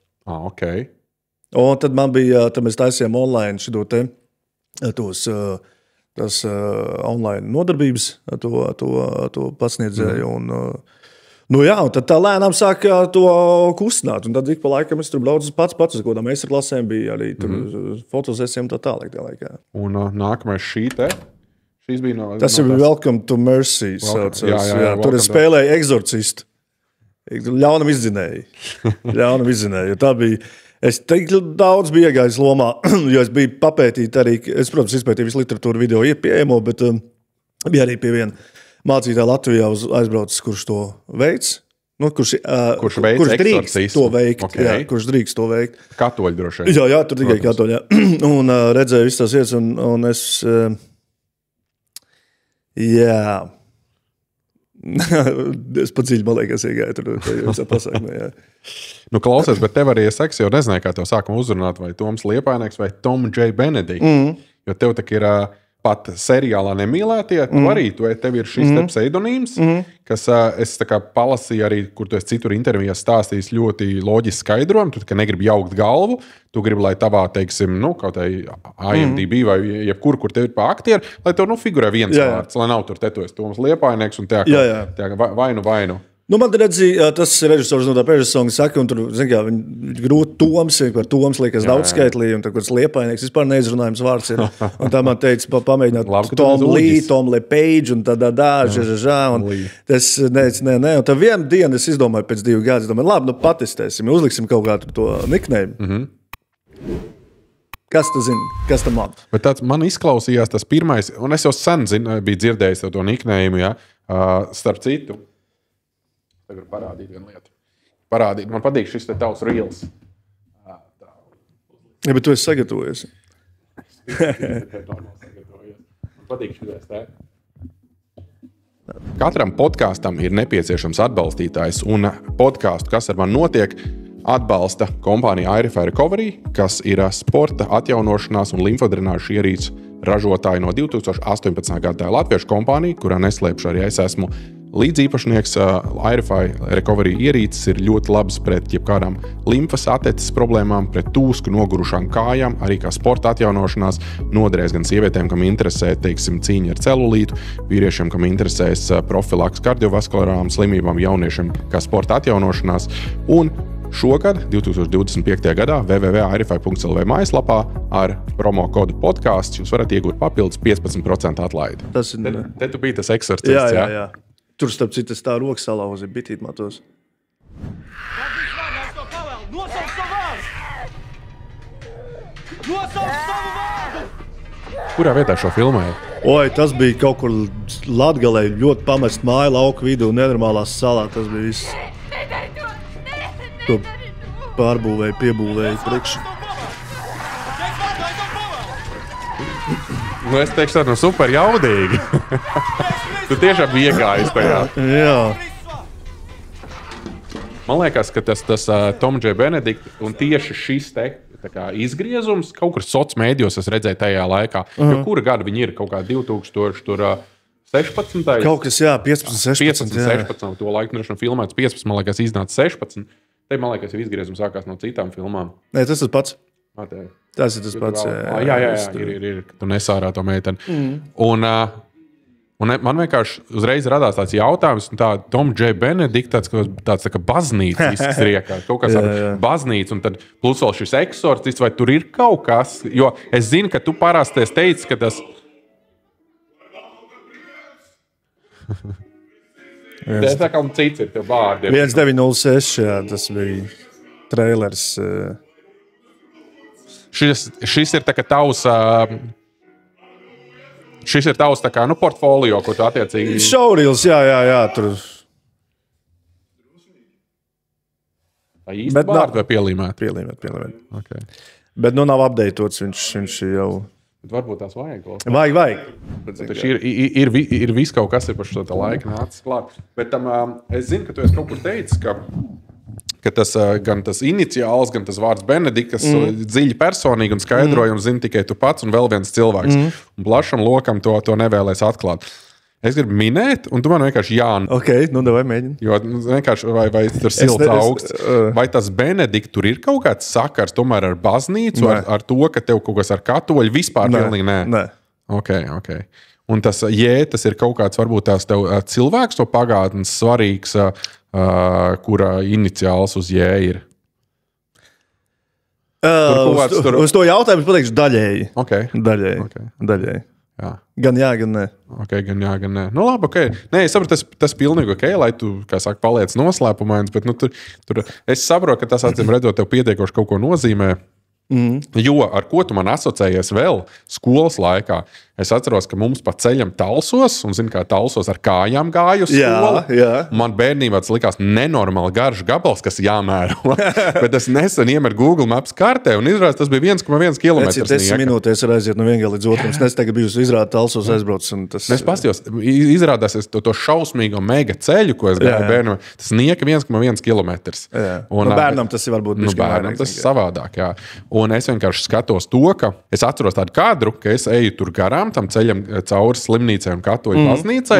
Okay.
Un tad man bija, tad mēs taisījām online tas online nodarbības, to pasniedzēju. Nu jā, un tad tā lēnām sāk to kustināt. Un tad ik pa laikam es tur braucu pats uz kaut kādām meistarklasēm, bija arī fotosesijām tā tālāk.
Un nākamais šīs bija no...
Tas ir Welcome to Mercy. Jā, tur es spēlēju eksorcistu. Ļaunam izdzinēju. Tā bija... Es tik daudz biju iegājis lomā, jo es biju papētīt arī... Es, protams, izpētīju visu literatūru video pieejamo, bet bija arī pie viena mācītāja Latvijā aizbraucis, kurš to veids. Nu, kurš drīkst to veikt. Okay. Jā, kurš drīkst to veikt.
Katoļi droši vien.
Jā, tur tikai katoļi. Jā. Un redzēju visas tās vietas, un es... Jā. Es pat dziļi, man liekas, iegāju tur visā pasākumā.
Nu, klausies, bet tev arī es jau nezināju, kā tev sākam uzrunāt, vai Toms Liepainieks vai Tom J. Benedikt. Jo tev tak ir... Pat seriālā Nemīlētie, tev ir šis pseidonīms, kas es palasīju arī, kur tu esi citur intervijās stāstījis ļoti loģiski skaidrojumu. Tu negribi jaukt galvu, tu gribi, lai tavā, teiksim, kaut kā IMDb vai jebkur, kur tev ir pa aktieri, lai tev figurē viens vārds, lai nav tur te tu esi Toms Liepainieks un tā vainu.
Nu, man redzēja, tas režisors no tā Pežasonga saka, un tur, zin kā, viņi grūti Toms, par Toms liekas daudz skaitlī, un tā, kurš Liepainieks, vispār neizrunājums vārds ir. Un tā man teica, pamēģināt Tom Lee, Tom LePage, un tā, un tas, nē, un tā vienu dienu es izdomāju pēc 2 gadus, domāju, labi, nu patestēsim, uzliksim kaut kādu to nickname. Kas tu zini, kas tam man?
Bet tāds man izklausījās tas pirmais, un es jau sen biju dzirdējis to nickname, starp citu. Tagad parādīt vienu lietu. Man patīk šis te tavs reels.
Ja, bet tu esi sagatavojies.
Man patīk šis te. Katram podkāstam ir nepieciešams atbalstītājs, un podkāstu, kas ar mani notiek, atbalsta kompānija iRefy Recovery, kas ir sporta atjaunošanās un limfodrenāžu ierīču ražotāji no 2018. gada. Latviešu kompānija, kurā neslēpšu arī es esmu līdzīpašnieks. iRefy Recovery ierīces ir ļoti labas pret jebkādām limfas atteces problēmām, pret tūsku nogurušām kājām, arī kā sporta atjaunošanās noderēs gan sievietēm, kam interesē, teiksim, cīņa ar celulītu, vīriešiem, kam interesēs profilaks kardiovaskulārām slimībām, jauniešiem kā sporta atjaunošanās. Un šogad, 2025. gadā, www.irify.lv mājaslapā ar promo kodu podcasts jūs varat iegūt papildus 15% atlaidi. Te tu biji tas eksorcists,
jā. Tur, starp citu, tā roka salauzi, bitīt matos.
Kurā vietā šo filmēju?
Oi, tas bija kaut kur Latgalē, ļoti pamest māju lauku vidū, nenormālās salā. Tas bija viss. To pārbūvēja, piebūvēja priekš.
Nu, es teikšu, tā super jaudīgi. Tu tiešām biji iegājis tajā.
Jā.
Man liekas, ka tas Tom J. Benedikt un tieši šis te izgriezums kaut kur sociālos mēdījos es redzēju tajā laikā. Jo kura gada viņi ir? Kaut kā 2016.
Kaut kas, jā, 15,
16. To laiku nešana filmēts 15, man liekas, iznāca 16. Te, man liekas, jau izgriezums sākās no citām filmām.
Nē, tas ir pats. Tas ir tas pats.
Jā, ir, ka tu nesārā to meiteni. Un man vienkārši uzreiz radās tāds jautājums, tā Tom J. Benedikt, tāds tā kā baznīcas riekā, kaut kas ar baznīcu, un tad plus vēl šis eksorcists, vai tur ir kaut kas, jo es zinu, ka tu parasties teici, ka tas... Tas tā kā un cits ir tev vārdi.
1906, jā, tas bija trailers.
Šis ir tā kā tavs... Šis ir tavs tā kā, portfolio, ko tu attiecīgi...
Šaurils, jā, tur...
Tā īsti vārdi vai pielīmēt?
Pielīmēt.
Okay.
Bet nav updatēts, viņš jau...
Bet varbūt tās vajag.
Vajag.
Ir viss kaut kas, ir par šo laiku nācis klāt. Bet es zinu, ka tu esi kaut kur teicis, ka tas, gan tas iniciāls, gan tas vārds Benedikt, kas dziļi personīgi un skaidrojums zina tikai tu pats un vēl viens cilvēks. Un plašam lokam to nevēlēs atklāt. Es gribu minēt, un tu man vienkārši
Ok, vai mēģini.
Jo vienkārši, vai tur silts augsts. Vai tas Benedikt tur ir kaut kāds sakars tomēr ar baznīcu, ar to, ka tev kaut kas ar katoļu vispār pilnīgi nē?
Nē.
Ok. Un tas ir kaut kāds, varbūt tās tev cilvēks to pagātnes svarīgs, kura iniciāls uz J ir.
Uz to jautājumu pateikšu daļēji.
Okay.
Daļēji. Jā. Gan jā, gan nē.
Okay, gan jā, gan nē. Nu, labi, okay. Nē, es saprotu, tas pilnīgi ok, lai tu, kā saka, paliec noslēpumains, bet tur es saprotu, ka tas, acīm redzot, tev pietiekoši kaut ko nozīmē. Jo ar ko tu man asociējies vēl skolas laikā? Es atceros, ka mums pa ceļam Talsos, un zinu, kā Talsos ar kājām gāju uz skolu.
Jā.
Man bērnībā tas likās nenormāli garš gabals, kas jāmēro. Bet es nesen iemetu Google Maps kartē, un izrādās, tas bija 1,1 km.
10 minūtēs var aiziet no viena līdz otram. Es tagad biju izrādāt Talsos aizbraucis.
Es pastījos, izrādās to šausmīgo mega ceļu, ko es gāju bērnam. Tas nieka 1,1 km.
Un bērnam tas ir varbūt
bērnam tas savādāk, jā. Un es vienkārši skatos to, ka es atceros tādu kadru, ka es eju tur garām, tam ceļam cauri slimnīcai un katoļu baznīcai.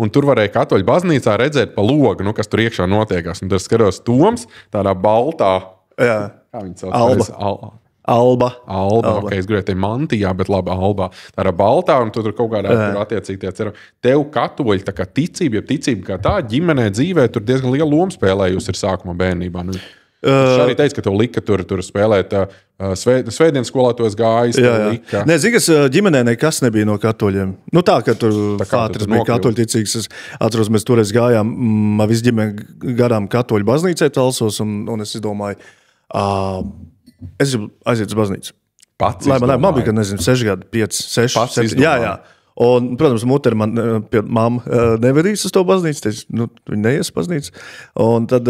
Un tur varēja katoļu baznīcā redzēt pa logu, kas tur iekšā notiekās. Un tur skatos Toms tādā baltā.
Jā.
Kā viņi sauc?
Alba.
Ok, es gribēju teikt mantijā, bet labi, Alba. Tā ir baltā, un tur kaut kādā attiecīgi tie ceram. Tev katoļi, tā kā ticība kā tā, ģimenē dzīvē, tur diezgan liela loma spēlējusi ir sākuma bērnībā. Viņš arī teica, ka tev lika tur spēlēt svētdienas skolā, to es gājis.
Nē, zini, kas ģimenē nekas nebija no katoļiem. Nu tā, ka tur fātris bija katoļticīgs. Es atceros, mēs toreiz gājām visu ģimeni garām katoļu baznīcai Talsos, un es domāju, es gribu aiziet uz baznīcu.
Pats
man bija, nezinu, 6 gadi, 5, 6, 7. Jā. Un, protams, mutere man pie mamma nevedīs uz to baznīcu. Viņa neies uz baznīcu. Un tad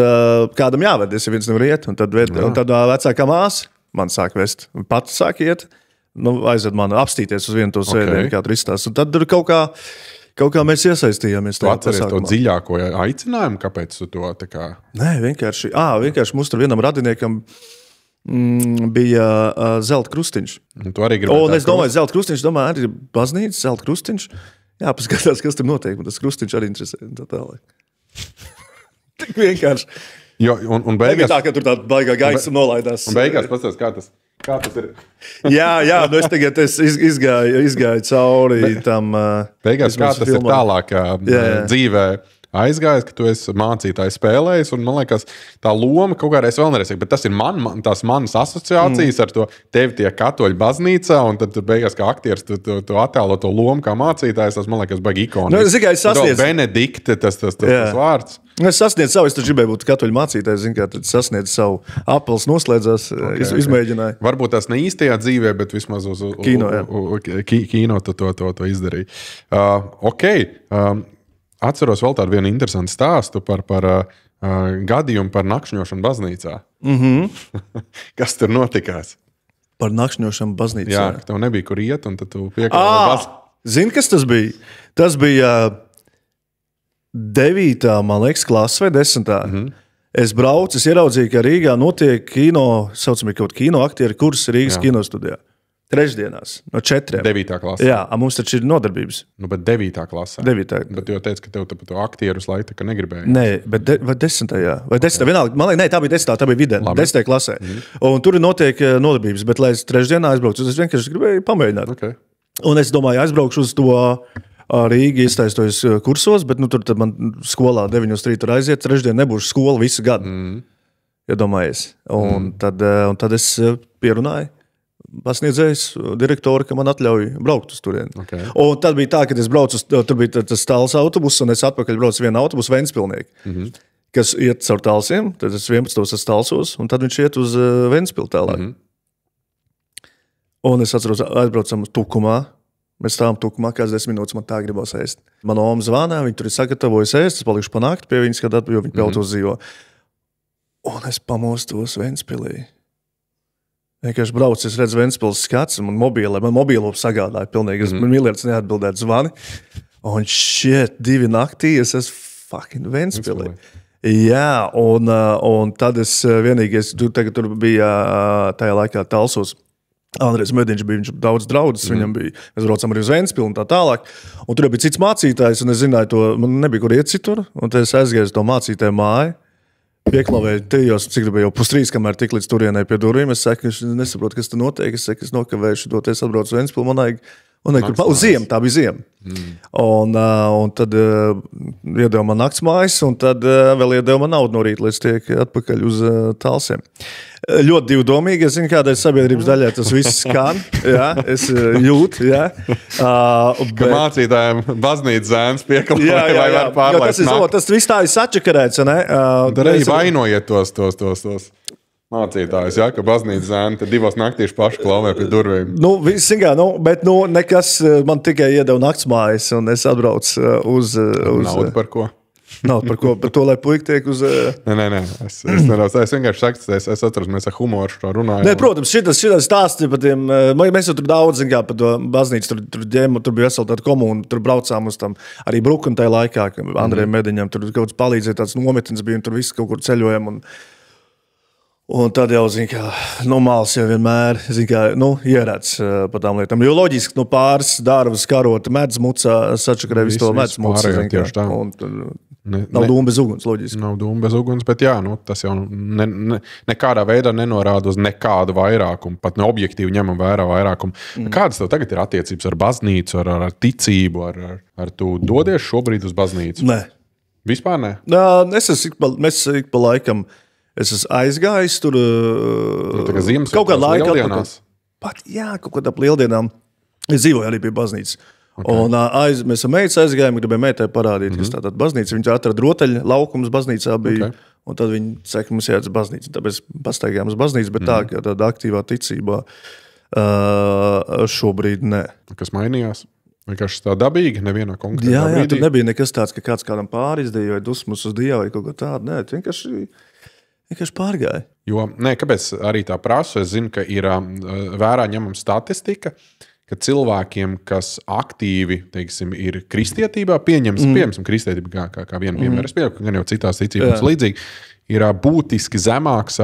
kādam jāved, ja viens nevar iet. Un tad vecākā māsa man sāk vest. Pats sāk iet. Aizved man apstīties uz vienu to svētdienu, kā tur izstāsta. Un tad tur kaut kā mēs iesaistījāmies.
Tu atceries to dziļāko aicinājumu? Kāpēc tu to tā kā?
Nē, vienkārši mums tur vienam radiniekam bija zelta krustiņš. Un es domāju, zelta krustiņš, arī baznīca, zelta krustiņš. Jā, paskatās, kas tur notiek, un tas krustiņš arī interesē. Tik vienkārši.
Un beigās...
Tā, ka tur tāda baigā gaisa nolaidās.
Un beigās pastāst, kā tas ir.
jā, es tagad izgāju cauri tam...
Beigās, kā tas ir tālāk dzīvē. Aizgājis, ka tu esi mācītājs spēlējis, un man liekas, tā loma kaut kādā es vēl neresīju, bet tas ir tās manas asociācijas ar to tevi tie katoļu baznīcā, un tad beigās kā aktieris tu attēlo to lomu kā mācītājs, tas man liekas baigi ikoni.
Es sasniedzu.
Benedikte, tas vārds.
Es sasniedzu savu, es taču gribēju būt katoļu mācītājs, kā tad sasniedzu savu apels, noslēdzās, izmēģināju.
Varbūt tas ne īstajā dzīvē, bet vismaz uz kino to izdarīja. Atceros vēl tādu vienu interesantu stāstu par gadījumu par nakšņošanu baznīcā. Kas tur notikās?
Par nakšņošanu baznīcā?
Jā, ka tev nebija kur iet, un tad tu piekrāvēji baznīcā.
Zini, kas tas bija? Tas bija 9. man liekas, klases vai 10. Es braucu, es ieraudzīju, ka Rīgā notiek saucamie kaut kino aktieri kurs Rīgas kinostudijā. Trešdienās, no 4.
9. klasē.
Jā, mums taču ir nodarbības.
Bet 9. klasē.
9.
Bet tu jau teici, ka tev par to aktierus laiku tā negribēji.
Nē, bet vai 10. Vai 10. vienalga. Man liekas, tā bija 10. Tā bija vidē, 10. klasē. Un tur notiek nodarbības, bet lai es trešdienā aizbraucu, es vienkārši gribēju pamēģināt.
Okay. Un
es domāju, aizbraukšu uz to Rīga iestaistos kursos, bet tur man skolā 9 rītā tur aiziet, trešdien nebūšu skola visu gadu. Iedomājies. Un tad es pierunāju pasniedzējs, direktori, ka man atļauj braukt uz turieni.
Okay.
Un tad bija tā, ka es braucu, tur bija tas tāls autobus, un es atpakaļ braucu vienu autobusu Ventspilnieki, kas iet caur Talsiem, tad es 11. esmu Talsos, un tad viņš iet uz Ventspilu tālāk. Un es atceros, aizbraucam Tukumā, mēs stāvam Tukumā, kāds 10 minūtes man tā gribās ēst. Man oma zvanā, viņi tur ir sagatavojis ēst, es palikšu pa nakti pie viņas, jo viņi peltos dzīvo. Un es pamostos Ventspilī. Vienkārši braucu, es redzu Ventspils skats, man mobilo sagādāja pilnīgi. Es miljards neatbildētu zvani. Un 2 naktī es esmu fucking Ventspilī. Jā, un tad es vienīgais, tur bija tajā laikā Talsos. Andrejs Mediņš bija, viņš daudz draudzes, viņam bija, mēs braucam arī uz Ventspilu un tā tālāk. Un tur bija cits mācītājs, un es zināju to, man nebija kur iet citur, un tad es aizgāju uz to mācītāju māju. Pieklavēju tajos, cik bija jau 2:30, kamēr tik līdz turienei pie durvīm. Es saku, es nesaprotu, kas tur notiek. Es saku, es nokavēšu doties atbraucu uz Ventspilu. Man vajag Uz ziemu, tā bija ziema. Un tad iedeva man naktsmājas, un tad vēl iedeva man naudu no rīta, līdz tiek atpakaļ uz Talsiem. Ļoti divdomīgi, es zinu, kādai sabiedrības daļai tas viss skan, jā, es jūtu, jā.
Ka mācītājiem baznīcas zēns piekalpoja vai var pārlaist nakti.
Tas viss tā ir sačakarēts, ne?
Tad arī vainojiet tos mācītājus, ka baznīcas zēni tad 2 naktīs paši klauvē pie durvīm.
Bet nekas man tikai iedeva naktsmājas, un es atbraucu uz...
Naudu par ko?
Nav par ko, par to, lai puika tiek uz...
Nē. Es vienkārši saku, es atceros, mēs ar humoru šo runājam.
Nē, protams, šitas stāsti par tiem... Mēs jau tur daudz, par to baznīcu, tur bija vesela tāda komūna, tur braucām uz tam arī Brukun tajā laikā, Andrejam Mediņam, tur kaut kāds palīdzēja, tāds nometnes bija, un tur viss kaut kur ceļojam, un tad jau, malas jau vienmēr, ieredz par tām lietām. Jo loģiski, pāris dārvas karot medz mucā, sačakarē visu to medz mucā. Nav dūma bez uguns, loģiski.
Nav dūma bez uguns, bet tas jau nekādā veidā nenorāda uz nekādu vairākumu, pat ne objektīvi ņemam vērā vairākumu. Kādas tev tagad ir attiecības ar baznīcu, ar ticību, ar tu dodies šobrīd uz baznīcu?
Nē.
Vispār ne?
Es ik pa laikam es esmu aizgājis tur
kaut kādā laikā.
Kaut kādā lieldienām. Es dzīvoju arī pie baznīcas. Okay. Un mēs ar meitas aizgājām, gribēju meitai parādīt, kas tātad baznīca. Viņa atrada rotaļu laukums baznīcā bija, un tad viņi saka, mums jāiet uz baznīcu. Tāpēc pastaigājām uz baznīcu, bet tā, ka tāda aktīvā ticībā šobrīd ne.
Kas mainījās? Vienkārši tā dabīgi, nevienā konkrētā brīdī?
Jā, tur nebija nekas tāds, ka kāds kādam pārizdēja vai dusmas uz Dievu vai kaut ko tādu. Nē, vienkārši pārgāja.
Jo, kāpēc arī tā prasu? Es zinu, ka ir vērā ņemama statistika, ka cilvēkiem, kas aktīvi, teiksim, ir kristietībā, pieņemsim kristietību kā vienu piemēru, es pieņemu, ka gan jau citās ticībās līdzīgi, ir būtiski zemāks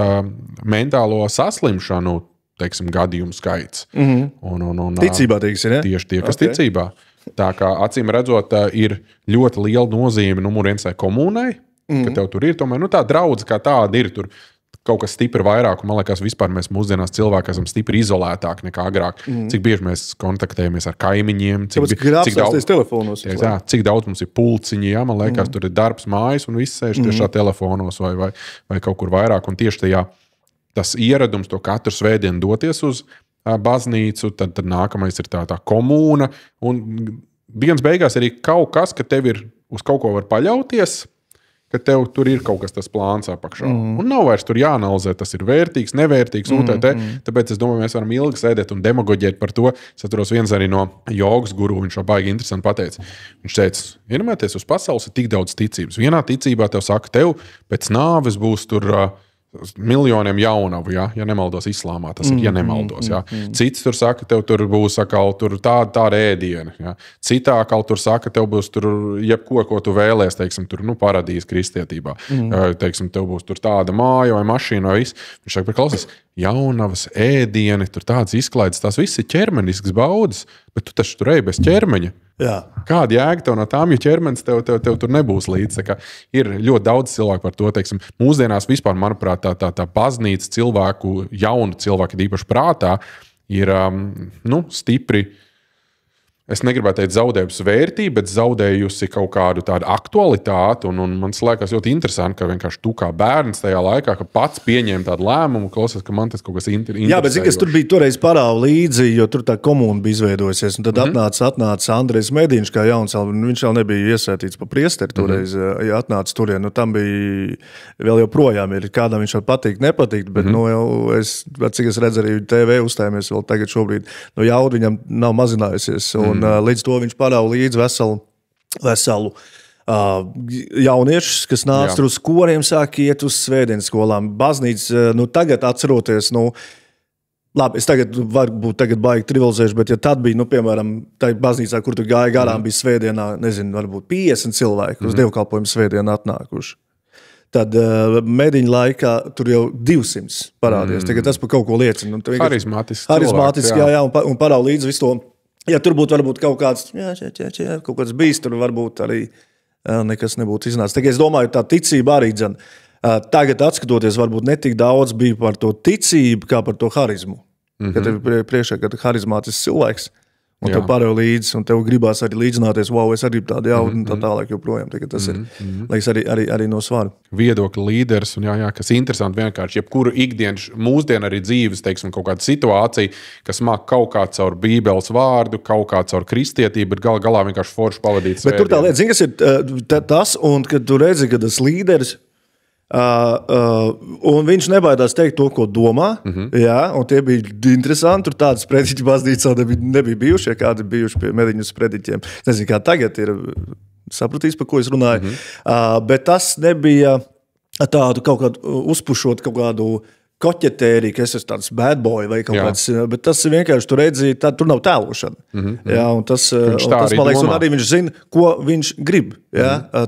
mentālo saslimšanu, teiksim, gadījumu skaits.
Ticībā, teiksim, ja?
Tieši tie, kas ticībā. Tā kā acīm redzot, ir ļoti liela nozīme numur 1 komūnai, ka tev tur ir tomēr, tā draudze kā tāda ir tur. Kaut kas stipri vairāk, un man liekas, vispār mēs mūsdienās cilvēki esam stipri izolētāki nekā agrāk. Cik bieži mēs kontaktējamies ar kaimiņiem, cik daudz mums ir pulciņi, man liekas, tur ir darbs mājas, un viss sēž tiešā telefonos vai kaut kur vairāk, un tieši tas ieradums to katru svētdienu doties uz baznīcu, tad nākamais ir tā komūna, un dienas beigās arī kaut kas, ka tev ir uz kaut ko var paļauties, ka tev tur ir kaut kas tas plāns apakšā. Un nav vairs tur jāanalizē, tas ir vērtīgs, nevērtīgs, tāpēc es domāju, mēs varam ilgi sēdēt un demagoģēt par to. Es atceros viens arī no jogas guru, viņš jau baigi interesanti pateica. Viņš teica, iedomājieties, uz pasaules ir tik daudz ticības. Vienā ticībā tev saka, tev pēc nāves būs tur miljoniem jaunavu, ja nemaldos islāmā, tas ir, ja nemaldos. Ja. Cits tur saka, tev tur būs atkal tāda ēdiena. Ja. Citā atkal tur saka, tev būs tur jebko, ko tu vēlies, teiksim, tur, paradīze kristietībā. Teiksim, tev būs tur tāda māja vai mašīna vai viss. Viņš saka, klausies, jaunavas, ēdieni, tur tādas izklaides, tās viss ir ķermenisks baudas, bet tu taču tur ej bez ķermeņa.
Jā.
Kāda jēga tev no tām, jo ķermenis tev tur nebūs līdz. Ir ļoti daudz cilvēku par to, teiksim, mūsdienās vispār, manuprāt, tā baznīca cilvēku, jaunu cilvēku, īpaši prātā, ir stipri, es negribētu teikt zaudējusi vērtību, bet zaudējusi kaut kādu tādu aktualitāti, un man liekas ļoti interesanti, ka vienkārši tu kā bērns tajā laikā, ka pats pieņēma tādu lēmumu, klausies, ka man tas kaut kas interesējošs.
Jā, bet zini, kas tur bija toreiz parāva līdzi, jo tur tā komūna bija izveidojusies, un tad atnāca Andrejs Mediņš kā jauns, viņš vēl nebija iesētīts pa priesteri toreiz, ja atnāca turien, tam bija vēl joprojām, ir kādam viņš vēl patīk, nepatikt, bet cik es redzu arī TV uzstājamies vēl tagad šobrīd, jauda viņam nav mazinājusies, un līdz to viņš parāva līdz veselu jauniešus, kas nāca tur uz koriem, sāk iet uz svētdienas skolām. Baznīca, tagad atceroties, labi, es varbūt tagad baigi trivializēšu, bet ja tad bija, piemēram, tā baznīcā, kur tu gāja garām, bija svētdienā, nezinu, varbūt 50 cilvēki uz dievkalpojumu svētdienu atnākuši. Tad Mediņa laikā tur jau 200 parādījās. Tagad tas par kaut ko liecina. Harizmātiski, jā, un parāda līdz visu to. Ja tur būtu varbūt kaut kāds, kaut kāds bijis, tur varbūt arī nekas nebūtu iznācis. Tagad es domāju, tā ticība arī tagad atskatoties, varbūt netik daudz bija par to ticību, kā par to harizmu. Kad tev priekšā, kad harizmātisks cilvēks, Un tev pārējo līdzi, un tev gribās arī līdzināties, wow, es arī gribu tādu jaudu, un tā tālāk joprojām. Tas ir, liekas, arī no svara.
Viedokļu līderis, un jā, kas interesanti vienkārši, jebkuru ikdienas, mūsdienu arī dzīves, teiksim, kaut kāda situācija, kas māk kaut kā caur Bībeles vārdu, kaut kā caur kristietību, bet galā vienkārši forši pavadīt svētdienu.
Bet tur tā lieta, zini, kas ir tas, un kad tu redzi, ka tas līderis, un viņš nebaidās teikt to, ko domā. Jā, un tie bija interesanti. Tur tādas prediķi baznīcā nebija bijuši, ja kādi bijuši pie mediņas prediķiem. Nezinu, kā tagad ir sapratīs, par ko es runāju. Bet tas nebija tādu kaut kādu uzpušot kaut kādu koķetēriju, ka es esmu tāds bad boy vai kaut kāds, bet tas ir vienkārši, tu redzi, tur nav tēlošana. Jā, un tas man liekas, un arī viņš zina, ko viņš grib,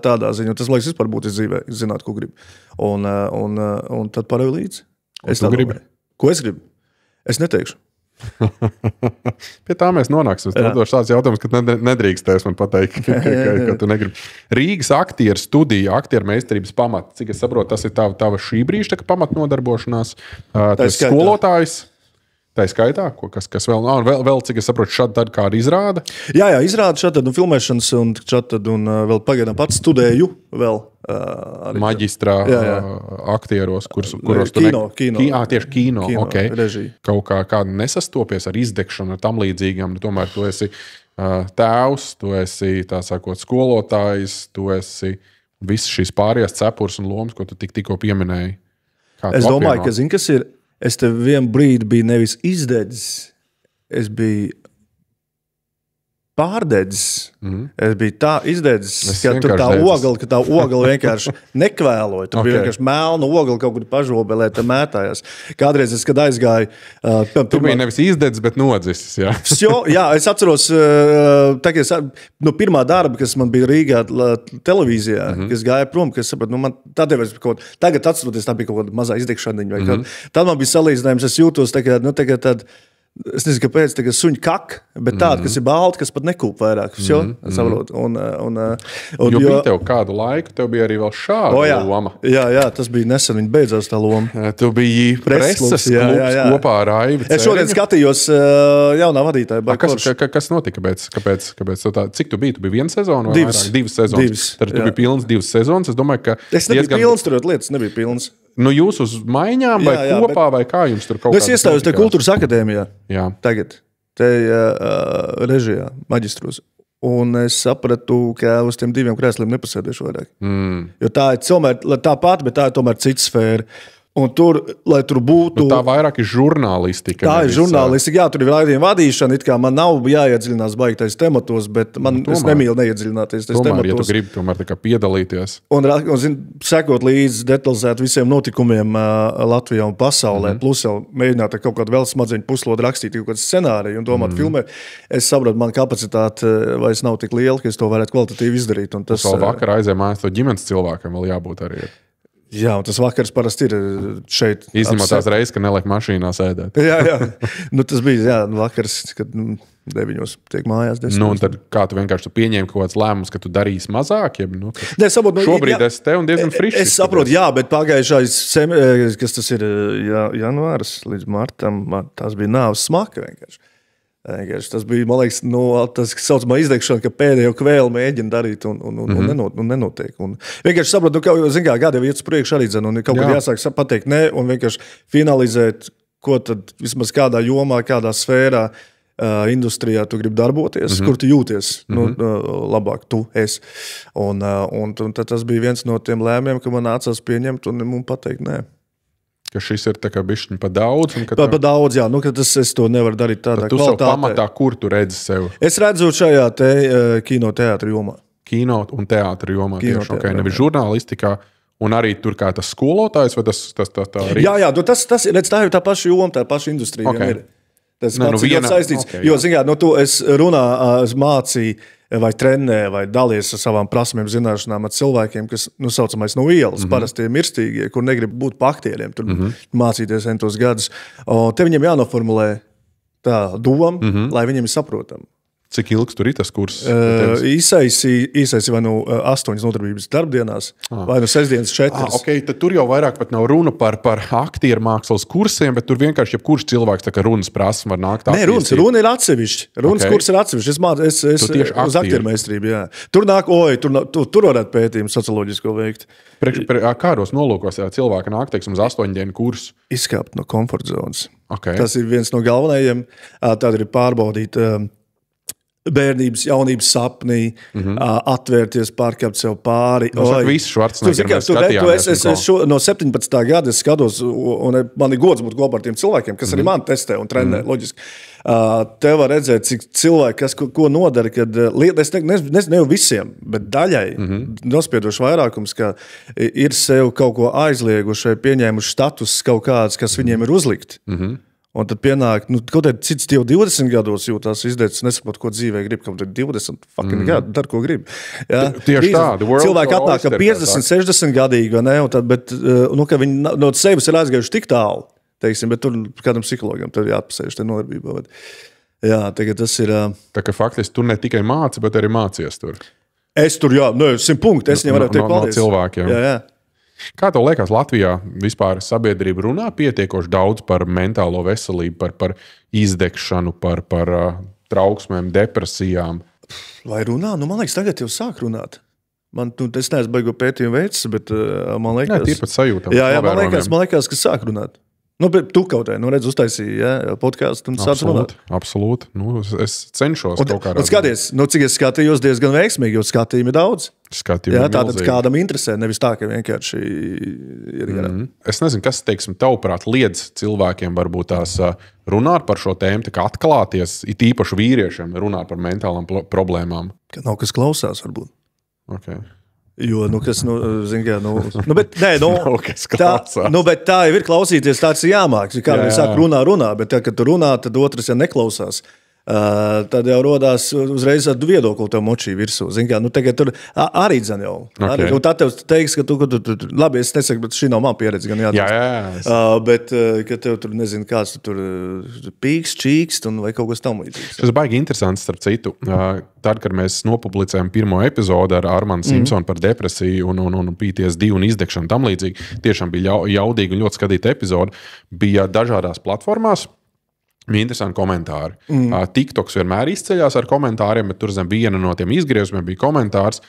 tādā ziņā. Tas, liekas, vispār būtu dzīvē, zināt, ko grib. Un tad pārēju līdzi. Es tā gribu. Ko es gribu? Es neteikšu.
Pie tā mēs nonāksim. Tas ir tāds jautājums, ka nedrīkstēs man pateikt, ka tu negribi. Rīgas aktieru studija, aktieru meistarības pamats. Cik es saprotu, tas ir tava šī brīža pamatnodarbošanās. Skolotājs. Tā ir skaitā, kas vēl nav. Vēl, cik es saprotu, šādi tad kāda izrāda?
Jā, izrāda šādi filmēšanas, un vēl pagaidām pats studēju vēl.
Maģistrā aktieros, kuros
kino.
Tieši kino, okay.
Režija.
Kaut kāda nesastopies ar izdegšanu, ar tam līdzīgām. Tomēr tu esi tēvs, tu esi, tā sakot, skolotājs, tu esi visas šīs pārējās cepures un lomas, ko tu tikko pieminēji.
Es domāju, ka zini, kas ir, es tev vienu brīdi biju nevis izdedzis, es biju pārdedzis. Es biju tā izdedzis, ka tur tā ogla vienkārši nekvēloja. Tur bija vienkārši melna ogla kaut kur pažobelē, tā mētājās. Kādreiz es, kad aizgāju...
Tu biji nevis izdedzis, bet nodzisis, jā?
Jā, es atceros, no pirmā darba, kas man bija Rīgā televīzijā, kas gāja prom, kas sapratu, man tagad atceroties, tā bija kaut kāda mazā izdegšaniņa. Tad man bija salīdzinājums, es jūtos tagad es nezinu, kāpēc tagad suņu kaka, bet tāda, kas ir balta, kas pat nekūp vairāk.
Bija tev kādu laiku, tev bija arī vēl šāda loma.
Jā, tas bija nesen, viņa beidzās tā loma.
Tu biji preses klubs kopā ar Aivi.
Es šodien skatījos jaunā vadītāja.
Kas notika? Kāpēc tā? Cik tu biji? Tu biji viena sezona?
Divas
sezonas. Tad tu biji pilns 2 sezonas. Es domāju, ka...
Es nebiju pilns, turot lietas, nebiju pilns.
Jūs uz maiņām vai kopā, vai kā jums tur kaut kā?
Es iestājos te Kultūras akadēmijā.
Jā.
Tagad. Te režijā, maģistros. Un es sapratu, ka uz tiem 2 krēsliem nepasēdēšu vairāk. Jo tā ir tomēr, tā pati, bet tā ir tomēr cita sfēra. Un tur, lai tur būtu...
Tā vairāk ir žurnālistika.
Tā ir žurnālistika, jā, tur ir raidījuma vadīšana, it kā man nav jāiedziļinās baigtais tematos, bet es nemīlu neiedziļināties tais tematos.
Ja tu gribi tomēr tā kā piedalīties.
Un sekot līdz detalizēt visiem notikumiem Latvijā un pasaulē, plus jau mēģināt ar kaut kādu vēl smadzeņu puslodu rakstīt kaut kādu scenāriju un domāt filmēt, es saprotu, man kapacitāte vairs nav tik liela, ka es to varētu kvalitatīvi izdarīt. Un tas
vēl vakar aizēja mājās to ģimenes cilvēkam vēl jābūt arī.
Jā, un tas vakars parasti ir šeit.
Izņemot tās reizes, ka neliek mašīnā sēdēt.
Jā. Tas bija vakars, kad 9 tiek mājās. 10.
Un tad kā tu vienkārši pieņēmi kaut kāds lēmums, ka tu darīsi mazāk?
Šobrīd
es te un diezgan frišs.
Es saprotu, jā, bet pagājušais, kas tas ir janvārs līdz martam, tās bija nāves smaka vienkārši. Tas bija, man liekas, tas saucamā izdegšana, ka pēdējo kvēlu mēģina darīt un nenotiek. Un vienkārši saprotu, ka gadi jau iet uz priekšu arī dzen, un kaut kad jāsāk pateikt nē, un vienkārši finalizēt, ko tad vismaz kādā jomā, kādā sfērā, industrijā tu gribi darboties, kur tu jūties labāk tu esi. Un tad tas bija viens no tiem lēmiem, ka man nācās pieņemt un pateikt nē.
Ka šis ir tā kā bišķiņ pa daudz.
Pa daudz, jā. Ka es to nevaru darīt tādā kvalitātē.
Tu savu pamatā, kur tu redzi sevi?
Es redzu šajā kino teātra jomā.
Kino un teātra jomā tieši. Nevis žurnālistikā. Un arī tur kā tas skolotājs vai tas arī?
Jā, tas ir tā paša joma, tā paša industrija.
Okay.
Tas pats ir saistīts. Okay, jo, tu es mācīju vai trenē, vai dalies ar savām prasmēm, zināšanām ar cilvēkiem, kas, saucamais no ielas, parasti mirstīgie, kur negrib būt pa aktieriem, tur mācīties entos gadus. Te viņiem jānoformulē tā doma, lai viņiem ir saprotama.
Cik ilgs tur ir tas kurs?
Īsais vai 8 nodarbības darbdienās, vai 6 4.
Okay, tad tur jau vairāk pat nav runa par aktieru mākslas kursiem, bet tur vienkārši jebkurš cilvēks tā kā runas prasme var nākt.
Nē, runa ir atsevišķi. Runas kurs ir atsevišķi. Es uz aktieru meistarību, jā. Tur varētu pētījumu socioloģisko veikt.
Kādos nolūkos cilvēki nāk, teiksim, uz 8 dienu kursu?
Izkāpt no komforta zonas.
Okay.
Tas ir viens no galvenajiem. Tad ir pārbaudīt bērnības, jaunības sapnī, atvērties, pārkāpt sev pāri.
Viss Švarcnegers skatījāmies.
No 17. gada es skatos, un man ir gods būt kopā ar tiem cilvēkiem, kas arī man testē un trenē, loģiski. Te var redzēt, cik cilvēki, ko nodara, kad es nezinu visiem, bet daļai nospiedoši vairākums, ka ir sev kaut ko aizlieguši, pieņēmuši status kaut kāds, kas viņiem ir uzlikt. Un tad pienāk, kaut kādā cits jau 20 gados jūtās izdēts, nesaprot, ko dzīvē grib, kam tad 20 fucking gadu, dar, ko grib. Ja?
Tieši tā.
Cilvēki atnāk, ka 50, 60 gadīgi, vai ne, un tad, bet, ka viņi no sevis ir aizgājuši tik tālu, teiksim, bet tur kādam psihologam tad jāatpasējuši te nodarbībā. Jā, tagad tas ir...
Tā kā faktiski tur ne tikai māci, bet arī mācies tur.
Es tur, 100 punkti, es viņam varētu teikt paldies.
No cilvēkiem.
Jā.
Kā tev liekas, Latvijā vispār sabiedrība runā pietiekoši daudz par mentālo veselību, par izdegšanu, par trauksmēm, depresijām?
Vai runā? Man liekas, tagad jau sāk runāt. Es neesmu baigo pētījumu veicis, bet man liekas...
Jā, tīri pat sajūtam.
Jā, man liekas, ka sāk runāt. Bet tu kaut kā, uztaisīji podkāstu un sāc runāt.
Absolūti. Es cenšos kaut kā.
Skaties, cik es skatījos diezgan veiksmīgi, jo skatījumi ir daudz. Tātad kādam interesē, nevis tā, ka vienkārši ir garām.
Es nezinu, kas, teiksim, tavuprāt liedz cilvēkiem varbūt tās runāt par šo tēmu, tā kā atklāties, it īpaši vīriešiem runāt par mentālām problēmām.
Ka nav kas klausās, varbūt.
Okay.
Jo, zin kā, bet nē, bet tā jau ir klausīties, tāds ir jāmāk. Kādam sāk runā, bet tā, kad tu runā, tad otrs, ja neklausās, tad jau rodās uzreiz ar viedokli tev močī virsū. Zin kā, tagad tur arī dzan jau. Okay. Un tā tev teiks, ka tu labi, es nesaku, bet šī nav man pieredze, gan jāatzīst. Bet, ka tev tur, nezinu, kāds tur pīks, čīkst un vai kaut kas tam līdzīgs.
Tas baigi interesants, starp citu. Tad, kad mēs nopublicējām pirmo epizodu ar Armānu Simpsonu par depresiju un PTSD un izdegšanu tam līdzīgi, tiešām bija jaudīgi un ļoti skatīta epizode, bija dažādās platformās. Bija interesanti komentāri. TikToks vienmēr izceļās ar komentāriem, bet tur zem viena no tiem izgriezumiem bija komentārs.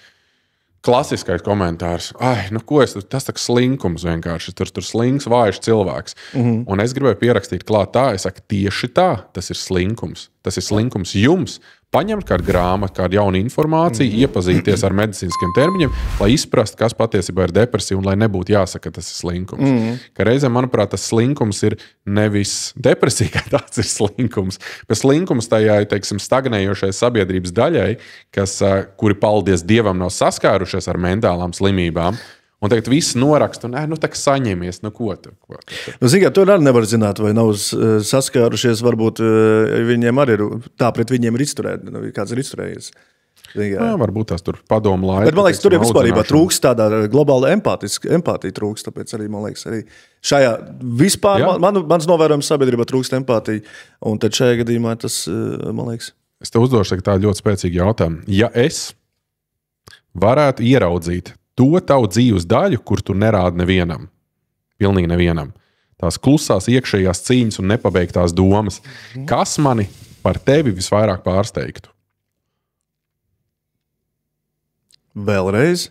Klasiskais komentārs. Tas tā slinkums vienkārši. Tur slinks, vājš cilvēks. Un es gribēju pierakstīt klāt tā, es saku, tieši tā, tas ir slinkums. Tas ir slinkums jums. Paņemt kādu grāmatu, kādu jaunu informāciju, iepazīties ar medicīniskiem termiņiem, lai izprastu, kas patiesībā ir depresija un lai nebūtu jāsaka, ka tas ir slinkums. Ka reizēm, manuprāt, tas slinkums ir nevis depresija, kā tāds ir slinkums, bet slinkums tajā, teiksim, stagnējošai sabiedrības daļai, kuri, paldies Dievam, nav saskārušies ar mentālām slimībām. Un tagad viss noraksta, un tā kā saņemies, ko tu?
Zini, tur arī nevar zināt, vai nav saskārušies, varbūt viņiem arī ir, tā pret viņiem ir izturēt, kāds ir izturējies.
Varbūt tās tur padomu laika.
Bet man liekas, tur jau vispārībā trūkst tāda globāla empātija trūkst, tāpēc arī, man liekas, arī šajā vispār, mans novērojums sabiedrībā trūkst empātija, un tad šajā gadījumā tas, man liekas.
Es te uzdošu tādu ļoti spēcīgu jautājumu. Ja es varētu ieraudzīt to tavu dzīves daļu, kur tu nerādi nevienam. Pilnīgi nevienam. Tās klusās iekšējās cīņas un nepabeigtās domas. Kas mani par tevi visvairāk pārsteigtu?
Vēlreiz?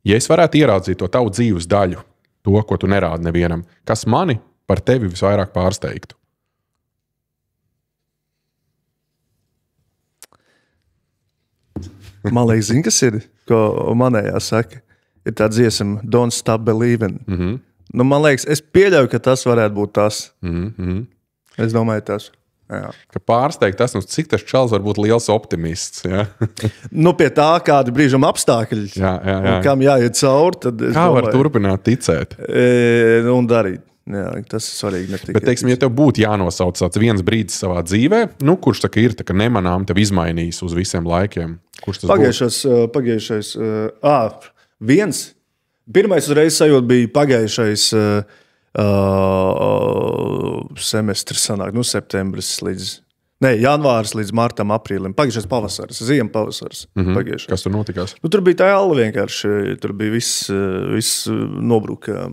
Ja es varētu ieraudzīt to tavu dzīves daļu, to, ko tu nerādi nevienam, kas mani par tevi visvairāk pārsteigtu?
Man liekas, zini, kas ir, ko manējā saka, ir tā dziesma Don't Stop Believing. Man liekas, es pieļauju, ka tas varētu būt tas. Es domāju, tas. Jā.
Ka pārsteigt tas, cik tas čals var būt liels optimists. Ja?
Pie tā, kādi brīžam apstākļi, kam jāiet cauri, tad es
domāju, var turpināt ticēt?
Un darīt. Jā, tas ir svarīgi.
Bet, teiksim, ja tev būtu jānosauc tāds viens brīdis savā dzīvē, kurš tā ir tā, ka nemanām tev izmainījis uz visiem laikiem? Kurš tas
pagājušais viens. Pirmais uzreiz sajūta bija pagājušais semestris sanāk, septembris līdz Nē, janvārs līdz martam, aprīlim. Pagājušais pavasaris, ziema pavasaris.
Kas tur notikās?
Tur bija tā jāla vienkārši. Tur bija viss nobruka.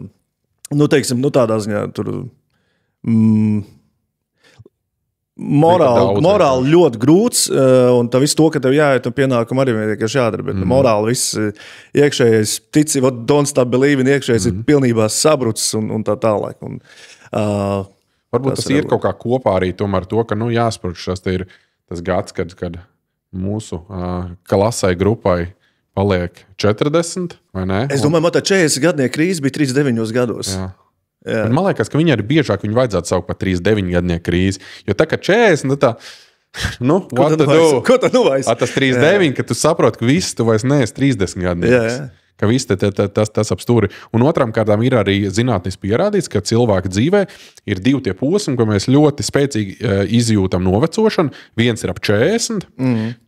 Teiksim, tādā ziņā tur morāli ļoti grūts. Un tā viss to, ka tev jāiet un pienākumu arī vienkārši jādara. Bet morāli viss iekšējais, tici, don't stop believing, iekšējais ir pilnībā sabrucis un tā tālāk.
Varbūt tas ir kaut kā kopā arī tomēr to, ka jāsprūkšas, tas ir tas gads, kad mūsu klasai grupai paliek 40, vai ne?
Es domāju, man tā 40 gadnieku krīze bija 39 gados.
Jā. Man liekas, ka viņi arī biežāk viņu vajadzētu saukt par 39 gadnieku krīzi, jo tā kā 40, tā
ko tad nu vairs?
Tas 39, ka tu saproti, ka viss tu vairs neesi 30 gadnieks. Ka viss tas apstūri. Un otrām kārtām ir arī zinātniski pierādīts, ka cilvēka dzīvē ir divi tie posmi, ko mēs ļoti spēcīgi izjūtam novecošanu. Viens ir ap 40.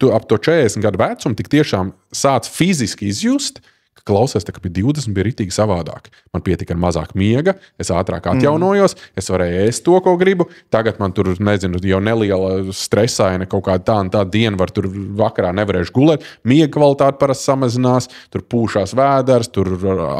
Tu ap to 40 gadu vecumu tik tiešām sāc fiziski izjust, ka klausies, ka pie 20 bija ritīgi savādāk. Man pietika ar mazāk miega, es ātrāk atjaunojos, es varēju ēst to, ko gribu. Tagad man tur, nezinu, jau neliela stresaina kaut kāda tā diena, var tur vakarā nevarēšu gulēt. Miega kvalitāte parasti samazinās, tur pūšās vēders, tur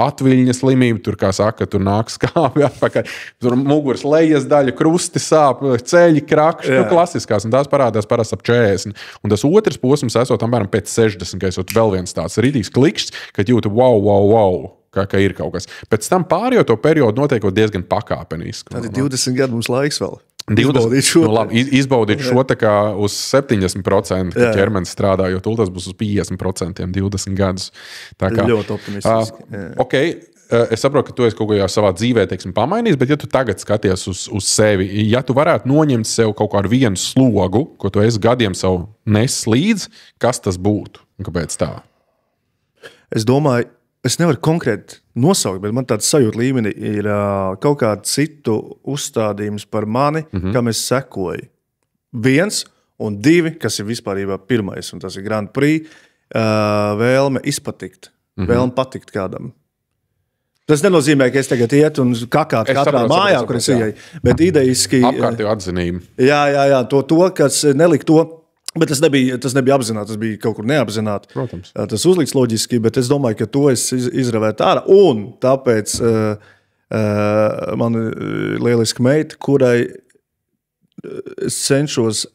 atviļņa slimība, tur, kā saka, tur nāk skābi atpakaļ. Tur muguras lejas daļa, krusti sāp, ceļi, krakšķi, klasiskās, un tās parādās parasti ap 40. Un tas otrs posms esot apmēram pēc 60, ka esot vēl viens tāds ritīgs klikšķis, kad jūtu wow, ka ir kaut kas. Pēc tam pārējo to periodu notiekot diezgan pakāpeniski.
Tad ir 20 gadu mums laiks vēl.
20, izbaudīt šo tā kā uz 70%, ka ķermenis strādā, jo tas būs uz 50%, 20 gadus. Tā kā
ļoti optimistiski.
Okay, es saprotu, ka tu esi kaut ko jau savā dzīvē, teiksim, pamainījis, bet ja tu tagad skaties uz sevi, ja tu varētu noņemt sev kaut kādu vienu slogu, ko tu esi gadiem savu nes līdz, kas tas būtu un kāpēc tā?
Es domāju, es nevaru konkrēti nosaukt, bet man tāds sajūta līmenī ir kaut kāda citu uzstādījums par mani, kam es sekoju. 1 un 2, kas ir vispārībā pirmais, un tas ir Grand Prix, vēlme izpatikt, vēlme patikt kādam. Tas nenozīmē, ka es tagad iet un kakāt katrā mājā, kur es ieeju, bet idejiski...
Apkārtējo atzinību.
Jā, to, kas nelika to... Bet tas nebija apzināti, tas bija kaut kur neapzināti.
Protams.
Tas uzliks loģiski, bet es domāju, ka to es izravēju ārā. Un tāpēc man ir lieliska meita, kurai es cenšos,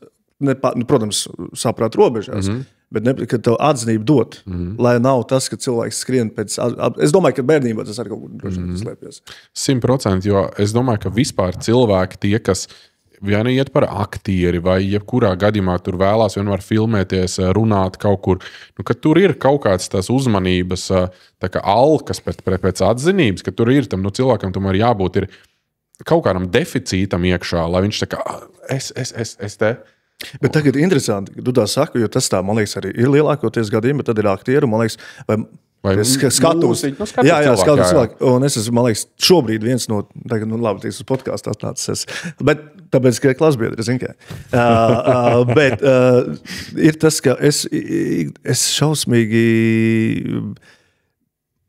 protams, saprāt robežās, bet ka tev atzinību dot, lai nav tas, ka cilvēks skrien pēc... Es domāju, ka bērnībā tas arī kaut kur droši slēpjas.
100%, jo es domāju, ka vispār cilvēki tie, kas... Vai iet par aktieri, vai jebkurā gadījumā tur vēlās vienmēr filmēties, runāt kaut kur. Ka tur ir kaut kāds tās uzmanības alkas pēc atzinības, ka tur ir tam cilvēkam tomēr jābūt ir kaut kādam deficītam iekšā, lai viņš es te...
Bet tagad ir interesanti, ka tu tā saki, jo tas tā, man liekas, arī ir lielākoties gadījumi, bet tad ir aktieri, man liekas, vai skatos. Jā, skatos cilvēku. Un es esmu, man liekas, šobrīd viens no, tagad, labi, tīs uz podcastu atnācis, bet tāpēc, ka klasbiedri, zin kā. Bet ir tas, ka es šausmīgi,